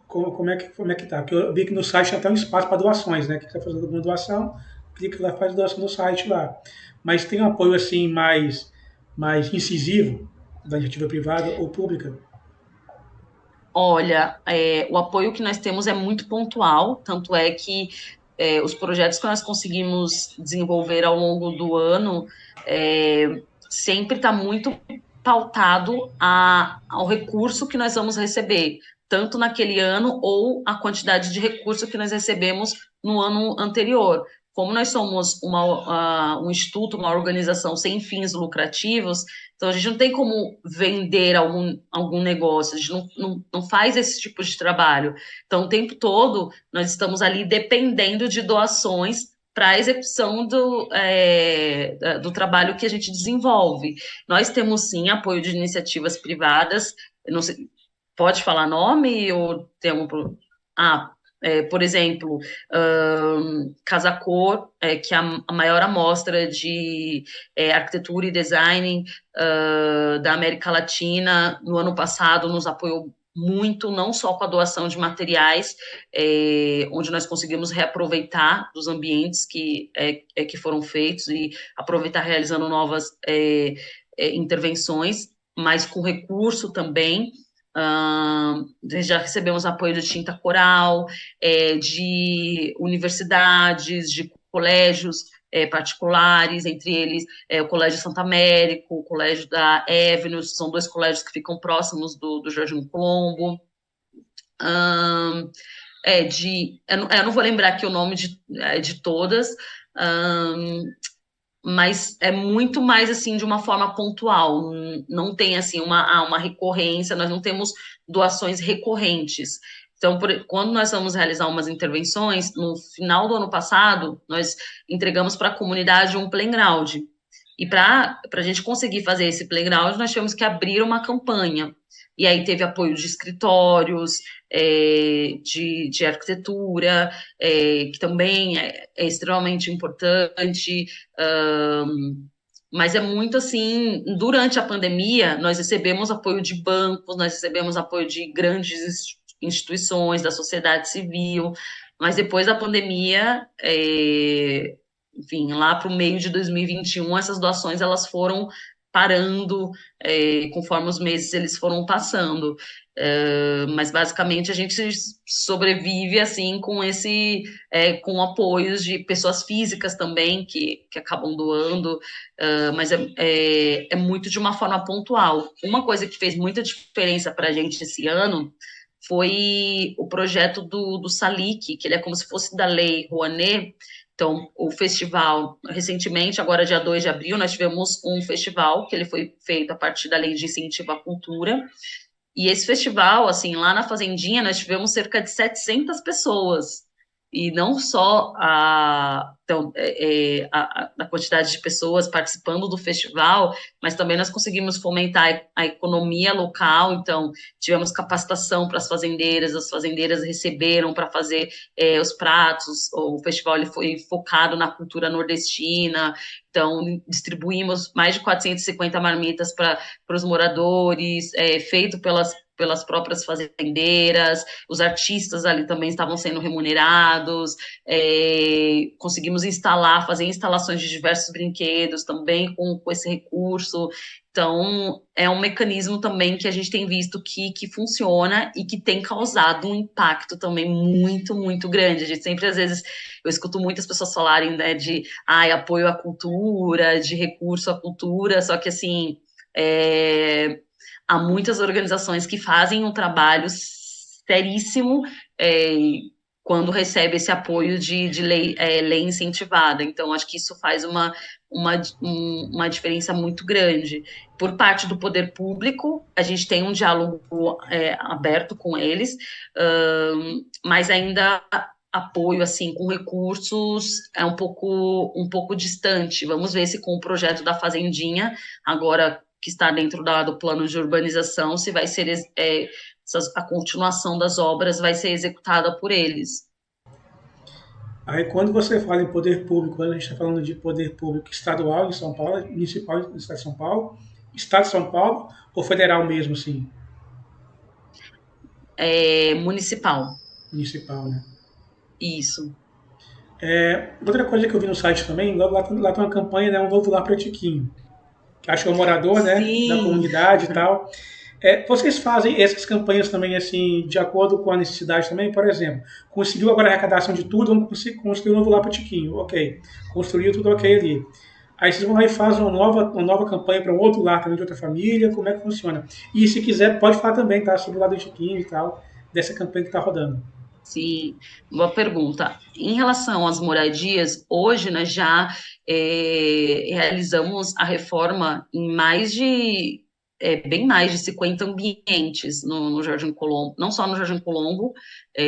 Como é que tá? Porque eu vi que no site tem até um espaço para doações, né? Quem quiser fazer alguma doação, clica lá, faz doação no site lá. Mas tem um apoio assim mais incisivo da iniciativa privada ou pública? Olha, o apoio que nós temos é muito pontual, tanto é que os projetos que nós conseguimos desenvolver ao longo do ano sempre está muito pautado ao recurso que nós vamos receber, tanto naquele ano ou a quantidade de recurso que nós recebemos no ano anterior. Como nós somos um instituto, uma organização sem fins lucrativos, então a gente não tem como vender algum negócio, a gente não faz esse tipo de trabalho. Então, o tempo todo, nós estamos ali dependendo de doações para a execução do trabalho que a gente desenvolve. Nós temos, sim, apoio de iniciativas privadas, não sei, pode falar nome ou tem algum... por exemplo, Casa Cor, que é a maior amostra de arquitetura e design da América Latina, no ano passado nos apoiou muito, não só com a doação de materiais, onde nós conseguimos reaproveitar dos ambientes que foram feitos e aproveitar realizando novas intervenções, mas com recurso também. Já recebemos apoio de tinta coral, de universidades, de colégios particulares, entre eles o Colégio Santo Américo, o Colégio da Evenus, são dois colégios que ficam próximos do Jardim Colombo. Eu não vou lembrar aqui o nome de todas, mas é muito mais assim de uma forma pontual, não tem assim uma recorrência, nós não temos doações recorrentes. Então, quando nós vamos realizar umas intervenções, no final do ano passado, nós entregamos para a comunidade um playground. E para a gente conseguir fazer esse playground, nós tivemos que abrir uma campanha. E aí teve apoio de escritórios, de arquitetura, que também é extremamente importante, mas é muito assim, durante a pandemia, nós recebemos apoio de bancos, nós recebemos apoio de grandes instituições, da sociedade civil, mas depois da pandemia, enfim, lá para o meio de 2021, essas doações elas foram parando conforme os meses eles foram passando. Mas basicamente a gente sobrevive assim com apoios de pessoas físicas também que acabam doando, mas é muito de uma forma pontual. Uma coisa que fez muita diferença para a gente esse ano foi o projeto do Salic, que ele é como se fosse da Lei Rouanet. Então, o festival, recentemente, agora dia 2 de abril, nós tivemos um festival que ele foi feito a partir da Lei de Incentivo à Cultura, e esse festival, assim, lá na Fazendinha, nós tivemos cerca de 700 pessoas. E não só a quantidade de pessoas participando do festival, mas também nós conseguimos fomentar a economia local. Então, tivemos capacitação para as fazendeiras receberam para fazer os pratos. O festival ele foi focado na cultura nordestina. Então, distribuímos mais de 450 marmitas para os moradores, feito pelas próprias fazendeiras, os artistas ali também estavam sendo remunerados, conseguimos fazer instalações de diversos brinquedos também com esse recurso. Então, é um mecanismo também que a gente tem visto que funciona e que tem causado um impacto também muito, muito grande. A gente sempre, às vezes, eu escuto muitas pessoas falarem, né, de apoio à cultura, de recurso à cultura, só que, assim, há muitas organizações que fazem um trabalho seríssimo quando recebe esse apoio de lei incentivada. Então, acho que isso faz uma diferença muito grande. Por parte do poder público, a gente tem um diálogo aberto com eles, mas ainda apoio assim com recursos é um pouco distante. Vamos ver se com o projeto da Fazendinha, agora que está dentro do plano de urbanização, se vai ser a continuação das obras vai ser executada por eles. Aí, quando você fala em poder público, quando a gente está falando de poder público estadual em São Paulo, municipal no Estado de São Paulo ou federal mesmo, assim? Municipal. Municipal, né? Isso. Outra coisa que eu vi no site também, lá tem uma campanha, né, um novo lar para Tiquinho, que acho que é um morador, né, da Sim. comunidade e tal. Vocês fazem essas campanhas também, assim, de acordo com a necessidade também? Por exemplo, conseguiu agora a arrecadação de tudo, vamos construir um novo lar para Tiquinho, ok. Construiu tudo ok ali. Aí vocês vão lá e fazem uma nova campanha para um outro lar também de outra família, como é que funciona? E se quiser, pode falar também, tá? Sobre o lado do Tiquinho e tal, dessa campanha que está rodando. Sim, boa pergunta. Em relação às moradias, hoje nós já realizamos a reforma em bem mais de 50 ambientes no Jardim Colombo, não só no Jardim Colombo,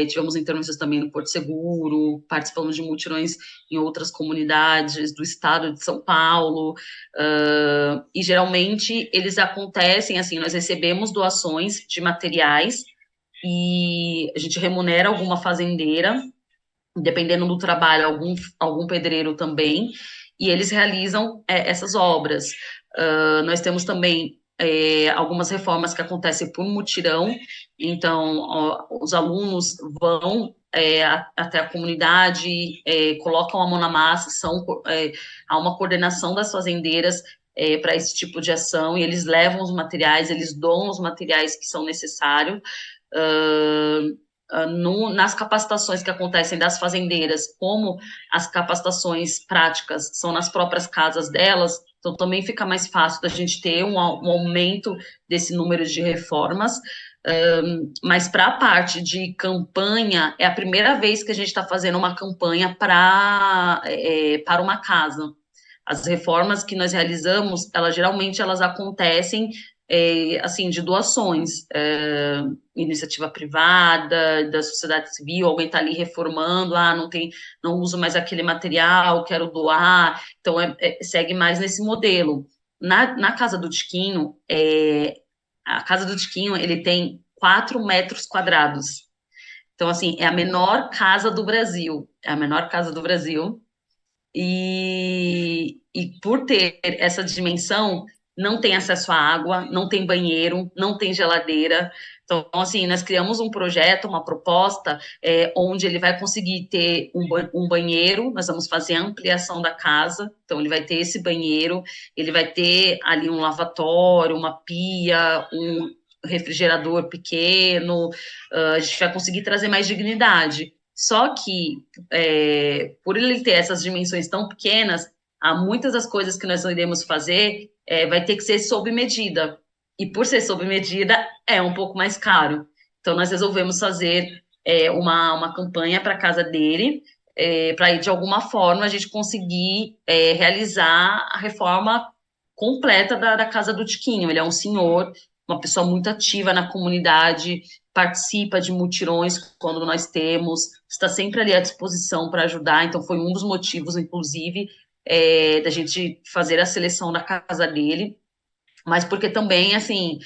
tivemos intervenções também no Porto Seguro, participamos de mutirões em outras comunidades do estado de São Paulo, e geralmente eles acontecem assim, nós recebemos doações de materiais, e a gente remunera alguma fazendeira, dependendo do trabalho, algum pedreiro também, e eles realizam essas obras. Nós temos também algumas reformas que acontecem por mutirão, então os alunos vão até a comunidade, colocam a mão na massa, há uma coordenação das fazendeiras para esse tipo de ação, e eles levam os materiais, eles doam os materiais que são necessários. Nas capacitações que acontecem das fazendeiras, como as capacitações práticas são nas próprias casas delas, então também fica mais fácil da gente ter um aumento desse número de reformas. Mas para a parte de campanha, é a primeira vez que a gente está fazendo uma campanha para uma casa. As reformas que nós realizamos, geralmente elas acontecem assim, de doações, iniciativa privada, da sociedade civil, alguém está ali reformando, não uso mais aquele material, quero doar, então segue mais nesse modelo. Na casa do Tiquinho, a casa do Tiquinho, ele tem 4 metros quadrados, então, assim, é a menor casa do Brasil, e por ter essa dimensão, não tem acesso à água, não tem banheiro, não tem geladeira, Então, assim, nós criamos um projeto, uma proposta, onde ele vai conseguir ter um banheiro, nós vamos fazer a ampliação da casa, então ele vai ter esse banheiro, ele vai ter ali um lavatório, uma pia, um refrigerador pequeno, a gente vai conseguir trazer mais dignidade. Só que, por ele ter essas dimensões tão pequenas, há muitas das coisas que nós iremos fazer vai ter que ser sob medida. E por ser sob medida, é um pouco mais caro. Então, nós resolvemos fazer uma campanha para a casa dele, para de alguma forma a gente conseguir realizar a reforma completa da casa do Tiquinho. Ele é um senhor, uma pessoa muito ativa na comunidade, participa de mutirões quando nós temos, está sempre ali à disposição para ajudar. Então, foi um dos motivos, inclusive, da gente fazer a seleção da casa dele, mas porque também, assim,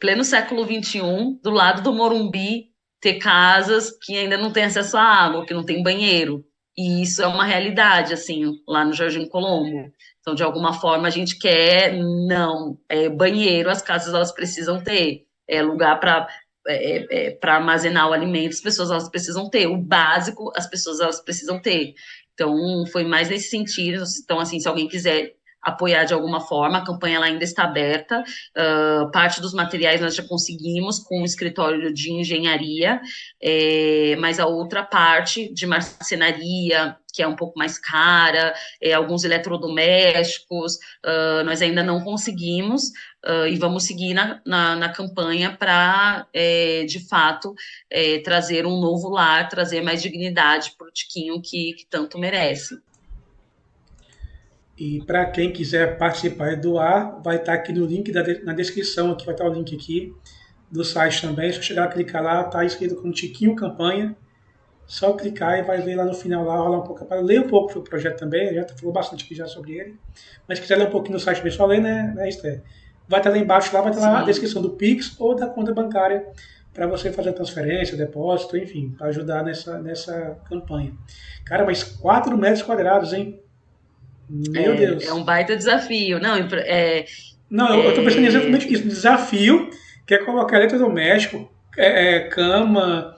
pleno século XXI, do lado do Morumbi, ter casas que ainda não têm acesso à água, que não tem banheiro. E isso é uma realidade, assim, lá no Jardim Colombo. Então, de alguma forma, a gente quer, não, banheiro, as casas elas precisam ter, lugar para armazenar o alimento, as pessoas elas precisam ter, o básico as pessoas elas precisam ter. Então, foi mais nesse sentido. Então, assim, se alguém quiser apoiar de alguma forma, a campanha ela ainda está aberta, parte dos materiais nós já conseguimos com o escritório de engenharia, mas a outra parte de marcenaria, que é um pouco mais cara, alguns eletrodomésticos, nós ainda não conseguimos, e vamos seguir na campanha para, de fato, trazer um novo lar, trazer mais dignidade para o Tiquinho que tanto merece. E para quem quiser participar e doar, vai estar aqui no link na descrição, aqui vai estar o link aqui do site também. É só chegar a clicar lá, tá escrito como Tiquinho Campanha. Só clicar e vai ver lá no final, lá rolar um pouco. Ler um pouco sobre o projeto também, já falou bastante aqui já sobre ele. Mas se quiser ler um pouquinho no site pessoal, ler, né, Esther? Vai estar lá embaixo, lá vai estar lá a descrição do Pix ou da conta bancária para você fazer a transferência, depósito, enfim, para ajudar nessa campanha. Cara, mas 4 metros quadrados, hein? Meu É Deus. um baita desafio. Não, Não, eu estou pensando exatamente isso. Desafio que é colocar eletrodoméstico, cama,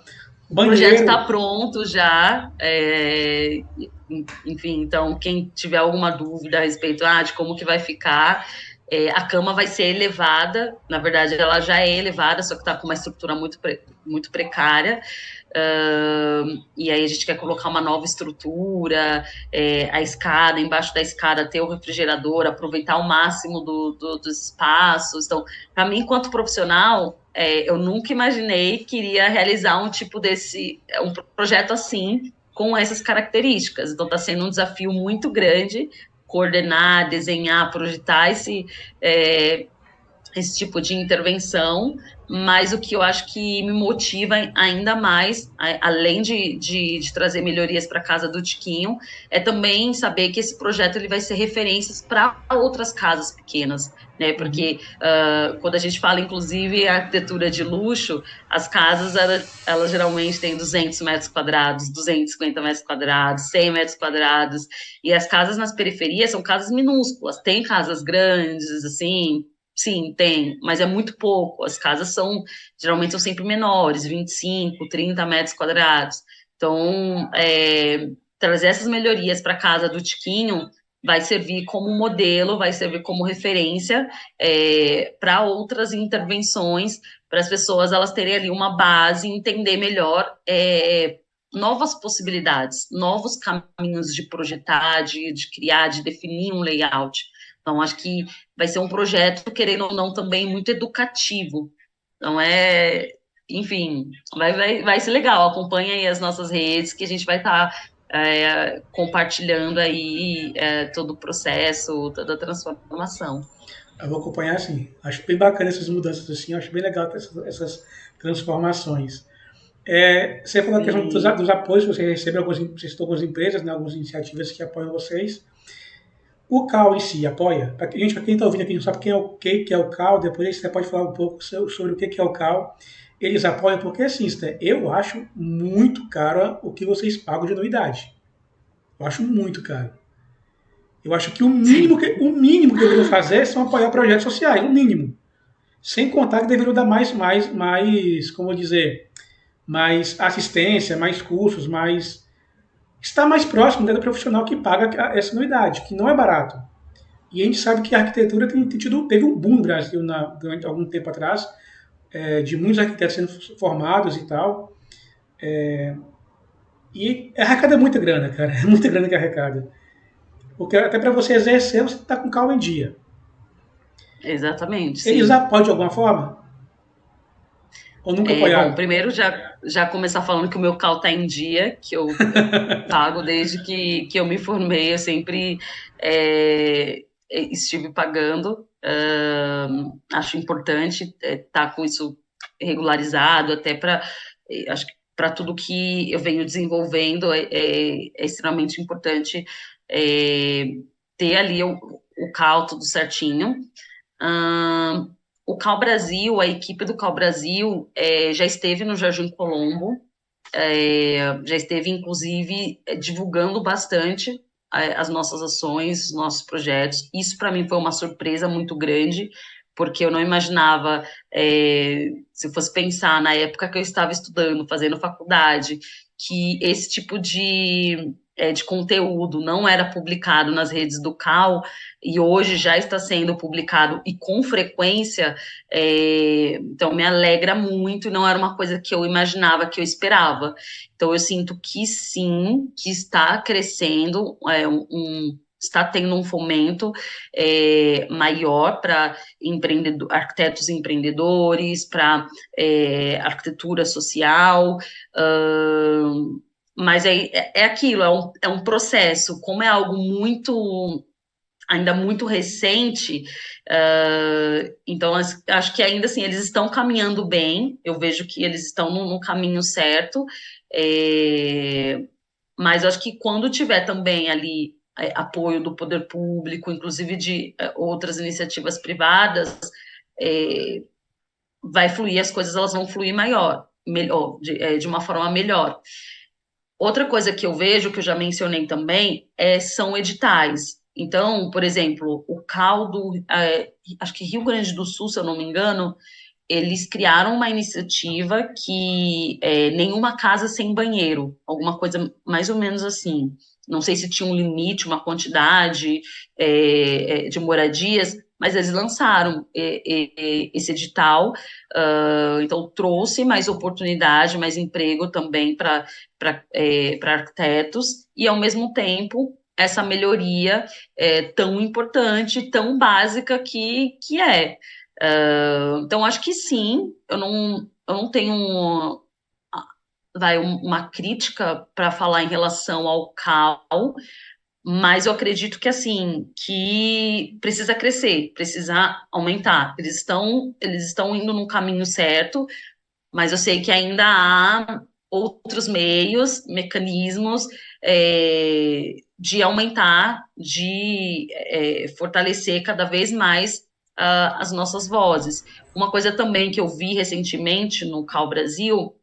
o projeto está banheiro. pronto já. Enfim, então, quem tiver alguma dúvida a respeito de como que vai ficar, a cama vai ser elevada. Na verdade, ela já é elevada, só que está com uma estrutura muito precária. E aí a gente quer colocar uma nova estrutura, a escada, embaixo da escada ter o refrigerador, aproveitar ao máximo dos espaços. Então, para mim, enquanto profissional, eu nunca imaginei que iria realizar um projeto assim, com essas características. Então, está sendo um desafio muito grande coordenar, desenhar, projetar esse tipo de intervenção, mas o que eu acho que me motiva ainda mais, além de trazer melhorias para a casa do Tiquinho, é também saber que esse projeto ele vai ser referências para outras casas pequenas, né? Porque quando a gente fala, inclusive, em arquitetura de luxo, as casas, elas geralmente têm 200 metros quadrados, 250 metros quadrados, 100 metros quadrados, e as casas nas periferias são casas minúsculas, tem casas grandes, assim. Sim, tem, mas é muito pouco. As casas geralmente são sempre menores, 25, 30 metros quadrados. Então, trazer essas melhorias para a casa do Tiquinho vai servir como modelo, vai servir como referência para outras intervenções, para as pessoas elas terem ali uma base, entender melhor novas possibilidades, novos caminhos de projetar, de criar, de definir um layout. Então, acho que vai ser um projeto, querendo ou não, também muito educativo. Então, enfim, vai ser legal. Acompanha aí as nossas redes, que a gente vai estar compartilhando aí todo o processo, toda a transformação. Eu vou acompanhar assim. Acho bem bacana essas mudanças assim, acho bem legal essas transformações. Você falou a questão dos apoios que você recebe, você citou algumas empresas, né, algumas iniciativas que apoiam vocês. O CAL em si apoia? Para quem está ouvindo aqui não sabe que é o CAL, depois você pode falar um pouco sobre o que é o CAL. Eles apoiam porque, assim, eu acho muito caro o que vocês pagam de anuidade. Eu acho muito caro. Eu acho que o mínimo que deveriam fazer são apoiar projetos sociais, o mínimo. Sem contar que deveriam dar mais, como dizer, mais assistência, mais cursos, mais está mais próximo da profissional que paga essa anuidade, que não é barato. E a gente sabe que a arquitetura teve um boom no Brasil durante algum tempo atrás, de muitos arquitetos sendo formados e tal. E arrecada muita grana, cara. É muita grana que arrecada. Porque até para você exercer, você está com o carro em dia. Exatamente, Eles sim. apoiam de alguma forma? Ou nunca Bom, apoiaram? primeiro já começar falando que o meu CAL está em dia, que eu pago desde que eu me formei, eu sempre estive pagando. Acho importante estar com isso regularizado, até para acho que para tudo que eu venho desenvolvendo é extremamente importante é, ter ali o CAL tudo certinho. Ahn, o Cal Brasil, a equipe do Cal Brasil já esteve no Jardim Colombo, já esteve, inclusive, divulgando bastante as nossas ações, os nossos projetos. Isso, para mim, foi uma surpresa muito grande, porque eu não imaginava, se eu fosse pensar na época que eu estava estudando, fazendo faculdade, que esse tipo de conteúdo não era publicado nas redes do Cal, e hoje já está sendo publicado e com frequência, então me alegra muito, e não era uma coisa que eu imaginava, que eu esperava. Então, eu sinto que sim, que está crescendo, está tendo um fomento maior para arquitetos empreendedores, para arquitetura social, mas é aquilo, é um processo, como é algo ainda muito recente, então acho que ainda assim eles estão caminhando bem, eu vejo que eles estão no caminho certo, mas acho que quando tiver também ali apoio do poder público, inclusive de outras iniciativas privadas, é, vai fluir, as coisas elas vão fluir melhor, de uma forma melhor. Outra coisa que eu vejo, que eu já mencionei também, são editais. Então, por exemplo, o caldo, acho que Rio Grande do Sul, se eu não me engano, eles criaram uma iniciativa que nenhuma casa sem banheiro, alguma coisa mais ou menos assim. Não sei se tinha um limite, uma quantidade de moradias, mas eles lançaram esse edital, então trouxe mais oportunidade, mais emprego também para arquitetos, e ao mesmo tempo essa melhoria tão importante, tão básica que é. Então, acho que sim, eu não tenho uma crítica para falar em relação ao CAL, mas eu acredito que assim, que precisa crescer, precisa aumentar. Eles estão indo no caminho certo, mas eu sei que ainda há outros meios, mecanismos de aumentar, de fortalecer cada vez mais as nossas vozes. Uma coisa também que eu vi recentemente no CAL Brasil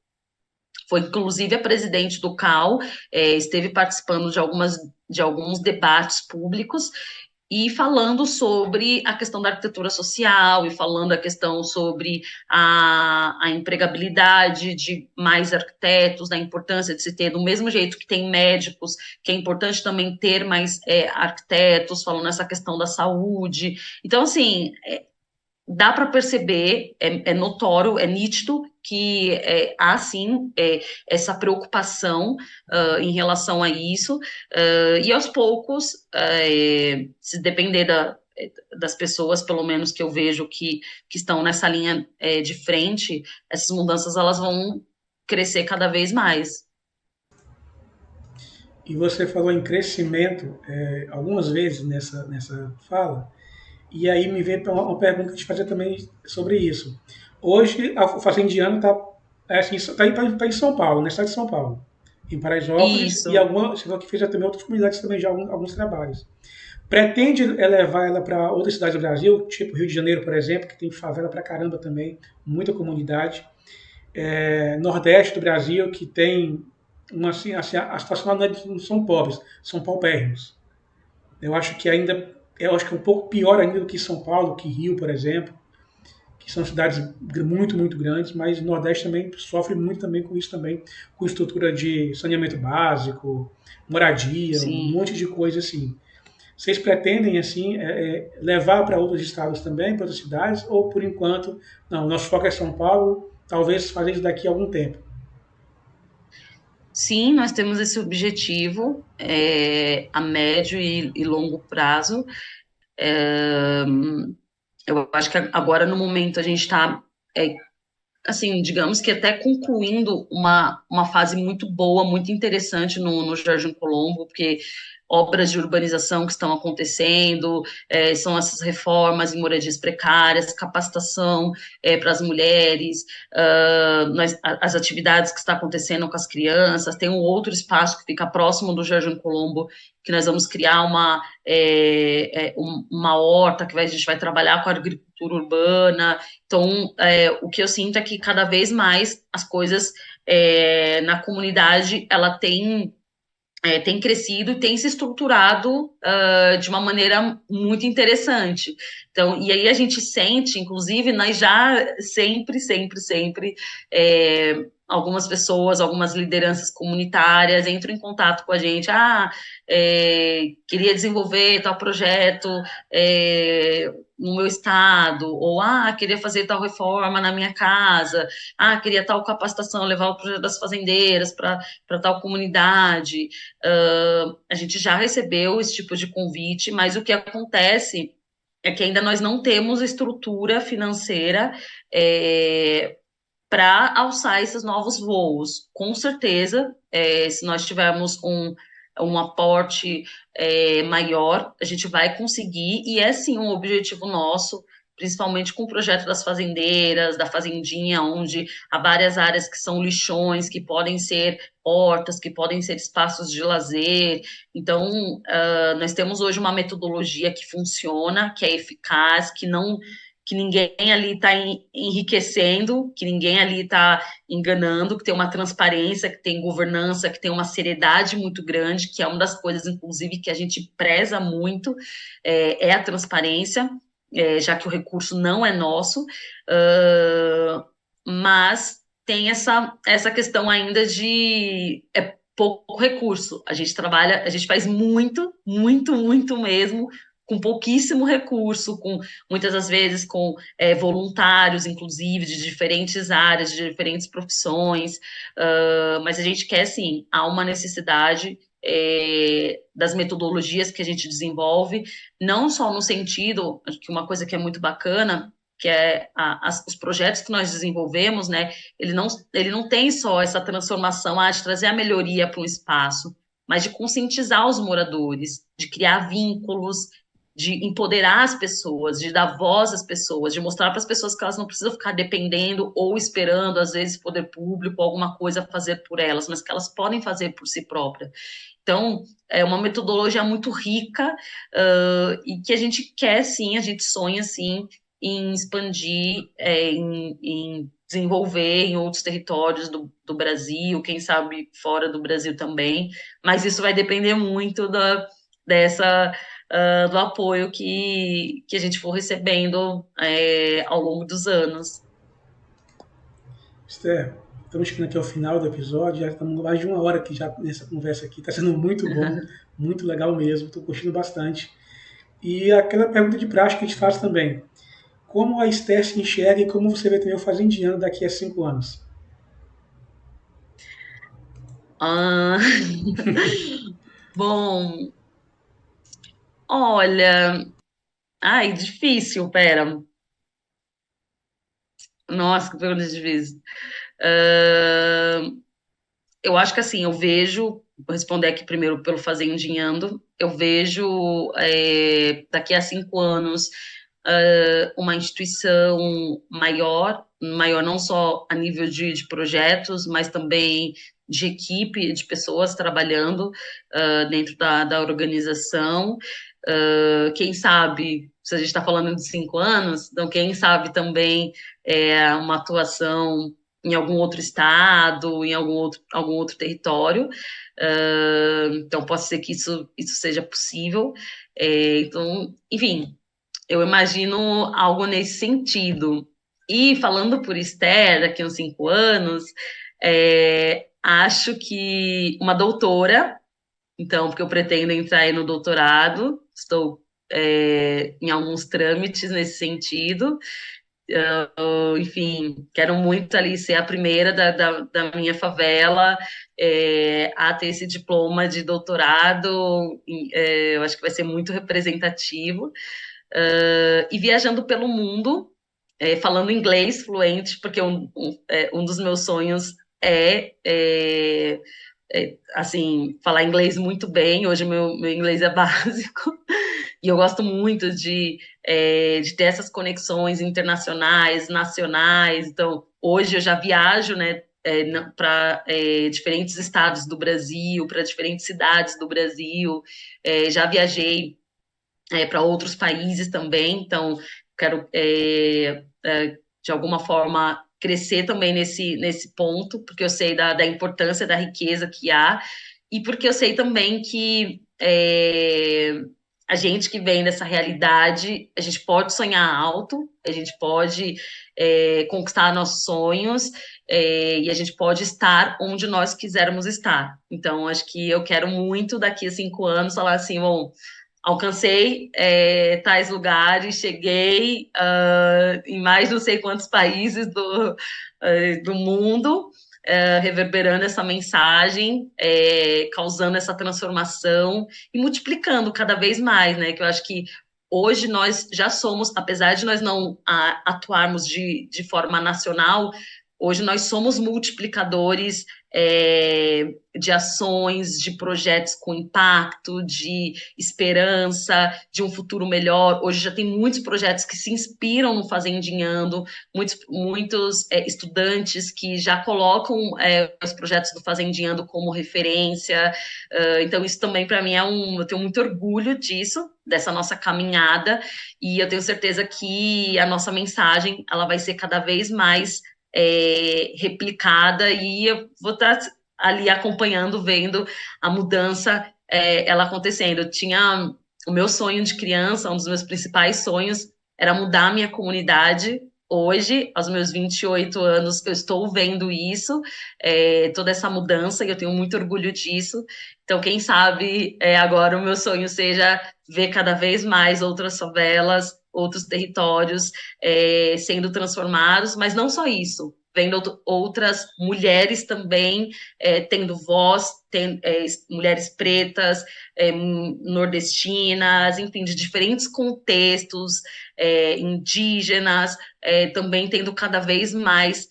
foi, inclusive, a presidente do CAL esteve participando de alguns debates públicos e falando sobre a questão da arquitetura social e falando a questão sobre a empregabilidade de mais arquitetos, da importância de se ter, do mesmo jeito que tem médicos, que é importante também ter mais arquitetos, falando essa questão da saúde. Então, assim, dá para perceber, é notório, é nítido que há sim essa preocupação em relação a isso, e aos poucos, se depender das pessoas, pelo menos que eu vejo que estão nessa linha de frente, essas mudanças elas vão crescer cada vez mais. E você falou em crescimento algumas vezes nessa fala. E aí me veio uma pergunta que eu te fazer também sobre isso. Hoje, o Fazendiano está em São Paulo, na cidade de São Paulo, em Paraisópolis, e Isso. você falou que fez também outras comunidades também já alguns trabalhos. Pretende levar ela para outras cidades do Brasil, tipo Rio de Janeiro, por exemplo, que tem favela pra caramba também, muita comunidade. Nordeste do Brasil, que tem assim, a situação lá não são pobres, são paupérrimos. Eu acho que é um pouco pior ainda do que São Paulo, que Rio, por exemplo, que são cidades muito grandes, mas o Nordeste também sofre muito também com isso também, com estrutura de saneamento básico, moradia, um Sim. monte de coisa assim. Vocês pretendem assim levar para outros estados também, para outras cidades, ou por enquanto, não, nosso foco é São Paulo, talvez fazer isso daqui a algum tempo? Sim, nós temos esse objetivo a médio e longo prazo. É, eu acho que agora, no momento, a gente está, assim, digamos que até concluindo uma fase muito boa, muito interessante no Jardim Colombo, porque obras de urbanização que estão acontecendo, são essas reformas em moradias precárias, capacitação para as mulheres, as atividades que estão acontecendo com as crianças. Tem um outro espaço que fica próximo do Jardim Colombo, que nós vamos criar uma horta que a gente vai trabalhar com a agricultura urbana. Então, o que eu sinto é que cada vez mais as coisas na comunidade ela tem crescido e tem se estruturado de uma maneira muito interessante. Então, e aí a gente sente, inclusive, nós já sempre, algumas pessoas, algumas lideranças comunitárias entram em contato com a gente, queria desenvolver tal projeto no meu estado, ou queria fazer tal reforma na minha casa, queria tal capacitação, levar o projeto das fazendeiras para tal comunidade. A gente já recebeu esse tipo de convite, mas o que acontece é que ainda nós não temos estrutura financeira para alçar esses novos voos. Com certeza, se nós tivermos um aporte maior, a gente vai conseguir, e é sim um objetivo nosso, principalmente com o projeto das fazendeiras, da fazendinha, onde há várias áreas que são lixões, que podem ser hortas, que podem ser espaços de lazer. Então, nós temos hoje uma metodologia que funciona, que é eficaz, que ninguém ali está enriquecendo, que ninguém ali está enganando, que tem uma transparência, que tem governança, que tem uma seriedade muito grande, que é uma das coisas, inclusive, que a gente preza muito, é a transparência, já que o recurso não é nosso, mas tem essa questão ainda de pouco recurso. A gente trabalha, a gente faz muito mesmo, com pouquíssimo recurso, com muitas das vezes com voluntários, inclusive, de diferentes áreas, de diferentes profissões, mas a gente quer, sim, há uma necessidade das metodologias que a gente desenvolve, não só no sentido, acho que uma coisa que é muito bacana, que é os projetos que nós desenvolvemos, né, ele não tem só essa transformação de trazer a melhoria para um espaço, mas de conscientizar os moradores, de criar vínculos, de empoderar as pessoas, de dar voz às pessoas, de mostrar para as pessoas que elas não precisam ficar dependendo ou esperando, às vezes, poder público, alguma coisa fazer por elas, mas que elas podem fazer por si próprias. Então, é uma metodologia muito rica e que a gente quer, sim, a gente sonha, sim, em expandir, em desenvolver em outros territórios do Brasil, quem sabe fora do Brasil também, mas isso vai depender muito dessa do apoio que a gente for recebendo ao longo dos anos. Esther, estamos chegando aqui ao final do episódio, já estamos mais de uma hora aqui já nessa conversa aqui, está sendo muito bom, muito legal mesmo, estou curtindo bastante. E aquela pergunta de prática que a gente faz também, como a Esther se enxerga e como você vai ter o Fazendiano daqui a 5 anos? Ah, bom, olha, difícil, pera. Nossa, que pergunta difícil. Ah, eu acho que assim, vou responder aqui primeiro pelo Fazendinhando, eu vejo daqui a 5 anos uma instituição maior não só a nível de projetos, mas também de equipe, de pessoas trabalhando dentro da organização. Quem sabe, se a gente está falando de 5 anos, então quem sabe também uma atuação em algum outro estado, em algum outro território. Então, pode ser que isso seja possível. Então, enfim, eu imagino algo nesse sentido. E falando por Esther, daqui a uns 5 anos, acho que uma doutora, então, porque eu pretendo entrar aí no doutorado, estou em alguns trâmites nesse sentido. Enfim, quero muito ali ser a primeira da minha favela a ter esse diploma de doutorado. Eu acho que vai ser muito representativo. E viajando pelo mundo, falando inglês fluente, porque um dos meus sonhos assim, falar inglês muito bem. Hoje meu inglês é básico e eu gosto muito de ter essas conexões internacionais, nacionais. Então, hoje eu já viajo, né, para diferentes estados do Brasil, para diferentes cidades do Brasil. Já viajei para outros países também. Então, quero de alguma forma crescer também nesse ponto, porque eu sei da importância da riqueza que há, e porque eu sei também que a gente que vem dessa realidade, a gente pode sonhar alto, a gente pode conquistar nossos sonhos, e a gente pode estar onde nós quisermos estar. Então, acho que eu quero muito daqui a 5 anos falar assim, bom, alcancei tais lugares, cheguei em mais não sei quantos países do mundo, reverberando essa mensagem, causando essa transformação e multiplicando cada vez mais, né? Que eu acho que hoje nós já somos, apesar de nós não atuarmos de forma nacional, hoje nós somos multiplicadores de ações, de projetos com impacto, de esperança, de um futuro melhor. Hoje já tem muitos projetos que se inspiram no Fazendinhando, muitos estudantes que já colocam os projetos do Fazendinhando como referência. Então, isso também para mim eu tenho muito orgulho disso, dessa nossa caminhada, e eu tenho certeza que a nossa mensagem ela vai ser cada vez mais replicada, e eu vou estar ali acompanhando, vendo a mudança ela acontecendo. Eu tinha o meu sonho de criança, um dos meus principais sonhos era mudar a minha comunidade. Hoje, aos meus 28 anos, eu estou vendo isso, toda essa mudança, e eu tenho muito orgulho disso. Então, quem sabe agora o meu sonho seja ver cada vez mais outras favelas, outros territórios sendo transformados, mas não só isso, vendo outras mulheres também tendo voz, mulheres pretas, nordestinas, enfim, de diferentes contextos, indígenas, também tendo cada vez mais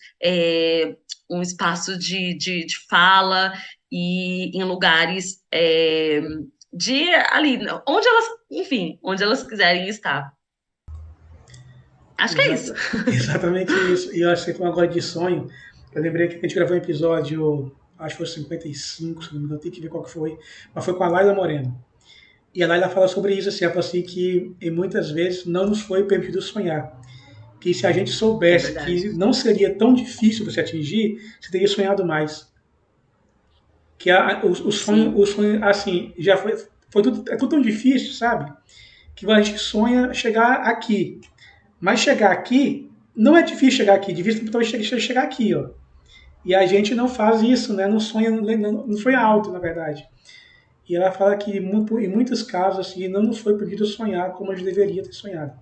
um espaço de fala e em lugares de ali, onde elas, enfim, onde elas quiserem estar. Acho que é isso. Exatamente isso. E eu acho que você falou agora de sonho. Eu lembrei que a gente gravou um episódio, acho que foi 55, se não me engano, tem que ver qual que foi, mas foi com a Laila Moreno. E a Laila fala sobre isso, assim, ela fala assim que muitas vezes não nos foi permitido sonhar. Que se a gente É soubesse que verdade. não seria tão difícil você atingir, você teria sonhado mais. Que Sim, o sonho, assim, já foi tudo, é tudo tão difícil, sabe? Que a gente sonha chegar aqui. Mas chegar aqui, não é difícil chegar aqui, difícil talvez chegar aqui, ó. E a gente não faz isso, né? Não sonha, não sonha alto, na verdade. E ela fala que em muitos casos assim, não nos foi permitido sonhar como a gente deveria ter sonhado.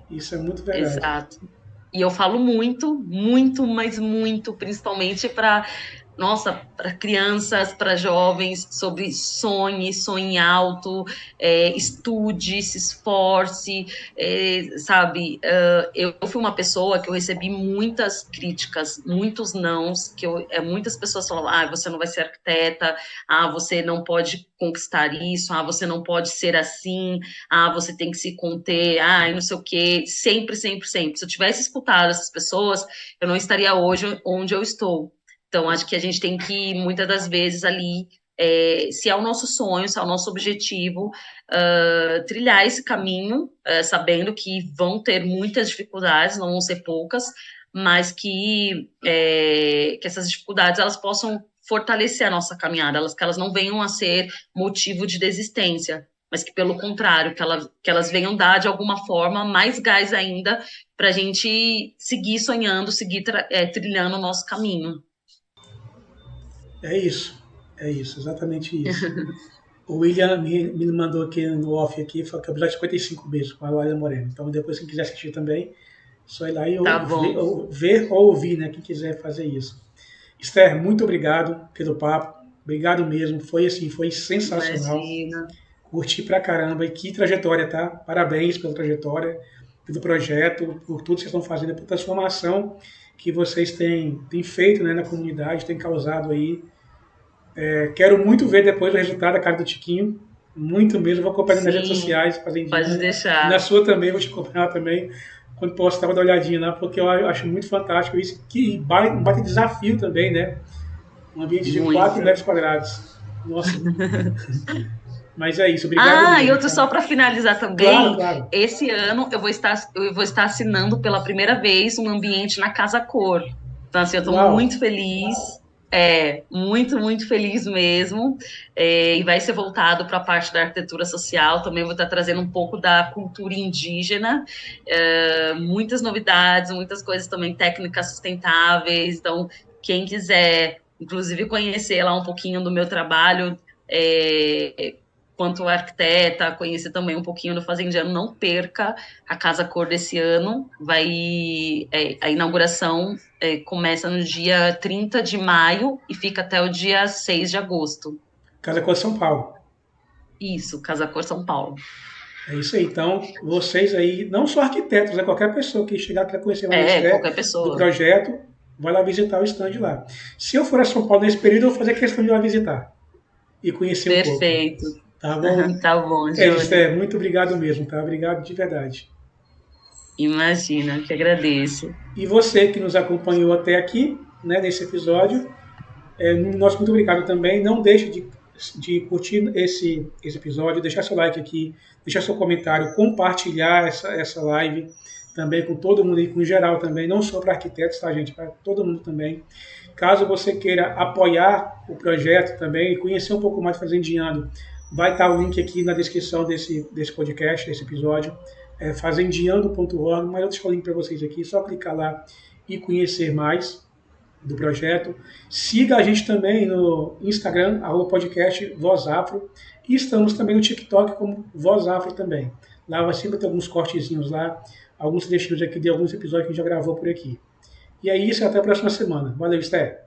Isso é muito verdade. exato. E eu falo muito, muito, mas muito, principalmente para nossa, para crianças, para jovens, sobre sonhe alto, estude, se esforce, sabe? Eu fui uma pessoa que eu recebi muitas críticas, muitos nãos, muitas pessoas falavam, você não vai ser arquiteta, você não pode conquistar isso, você não pode ser assim, você tem que se conter, e não sei o quê, sempre, sempre, sempre. Se eu tivesse escutado essas pessoas, eu não estaria hoje onde eu estou. Então, acho que a gente tem que, muitas das vezes, ali, se é o nosso sonho, se é o nosso objetivo, trilhar esse caminho, sabendo que vão ter muitas dificuldades, não vão ser poucas, mas que essas dificuldades elas possam fortalecer a nossa caminhada, que elas não venham a ser motivo de desistência, mas que, pelo contrário, que elas venham dar, de alguma forma, mais gás ainda para a gente seguir sonhando, seguir trilhando o nosso caminho. É isso, exatamente isso. O William me mandou aqui no off aqui, falou que é o episódio 55 mesmo, com a Laila Moreno. Então, depois, quem quiser assistir também, só ir lá e Tá bom. ver ou ouvir, né? Quem quiser fazer isso. Esther, muito obrigado pelo papo. Obrigado mesmo. Foi assim, foi sensacional. Imagina. Curti pra caramba. E que trajetória, tá? Parabéns pela trajetória, pelo projeto, por tudo que vocês estão fazendo, pela transformação que vocês têm feito, né, na comunidade, têm causado aí. Quero muito ver depois o resultado da casa do Tiquinho. Muito mesmo. Vou acompanhar nas redes sociais, pode deixar. E na sua também, vou te acompanhar também. Quando posso, dar uma olhadinha lá, porque eu acho muito fantástico isso. Que um baita desafio também, né? Um ambiente de 4 metros quadrados. Nossa. Mas é isso, obrigado mesmo, e outro só para finalizar também. Claro. Esse ano eu vou estar assinando pela primeira vez um ambiente na Casa Cor. Então, assim, eu estou muito feliz. Muito, muito feliz mesmo. E vai ser voltado para a parte da arquitetura social. Também vou estar trazendo um pouco da cultura indígena. Muitas novidades, muitas coisas também, técnicas sustentáveis. Então, quem quiser, inclusive, conhecer lá um pouquinho do meu trabalho, quanto arquiteta, conhecer também um pouquinho do Fazendiano, não perca a Casa Cor desse ano. A inauguração começa no dia 30 de maio e fica até o dia 6 de agosto. Casa Cor São Paulo. Isso, Casa Cor São Paulo. É isso aí. Então, vocês aí, não só arquitetos, qualquer pessoa que chegar para conhecer mais do projeto, vai lá visitar o stand lá. Se eu for a São Paulo nesse período, eu vou fazer questão de ir lá visitar e conhecer um pouco. Perfeito. Tá bom? Tá bom, Júlio. Esther, muito obrigado mesmo, tá? Obrigado de verdade. Imagina, que agradeço. E você que nos acompanhou até aqui, né, nesse episódio, nosso muito obrigado também. Não deixe de curtir esse episódio, deixar seu like aqui, deixar seu comentário, compartilhar essa live também com todo mundo e com geral também, não só para arquitetos, tá, gente? Para todo mundo também. Caso você queira apoiar o projeto também e conhecer um pouco mais Fazendiano, vai estar o link aqui na descrição desse podcast, desse episódio, fazendiando.org, mas eu deixo o link para vocês aqui, só clicar lá e conhecer mais do projeto. Siga a gente também no Instagram, @podcast Voz Afro, e estamos também no TikTok como Voz Afro também. Lá vai sempre ter alguns cortezinhos lá, alguns trechinhos aqui de alguns episódios que a gente já gravou por aqui. E é isso, até a próxima semana. Valeu, Esther!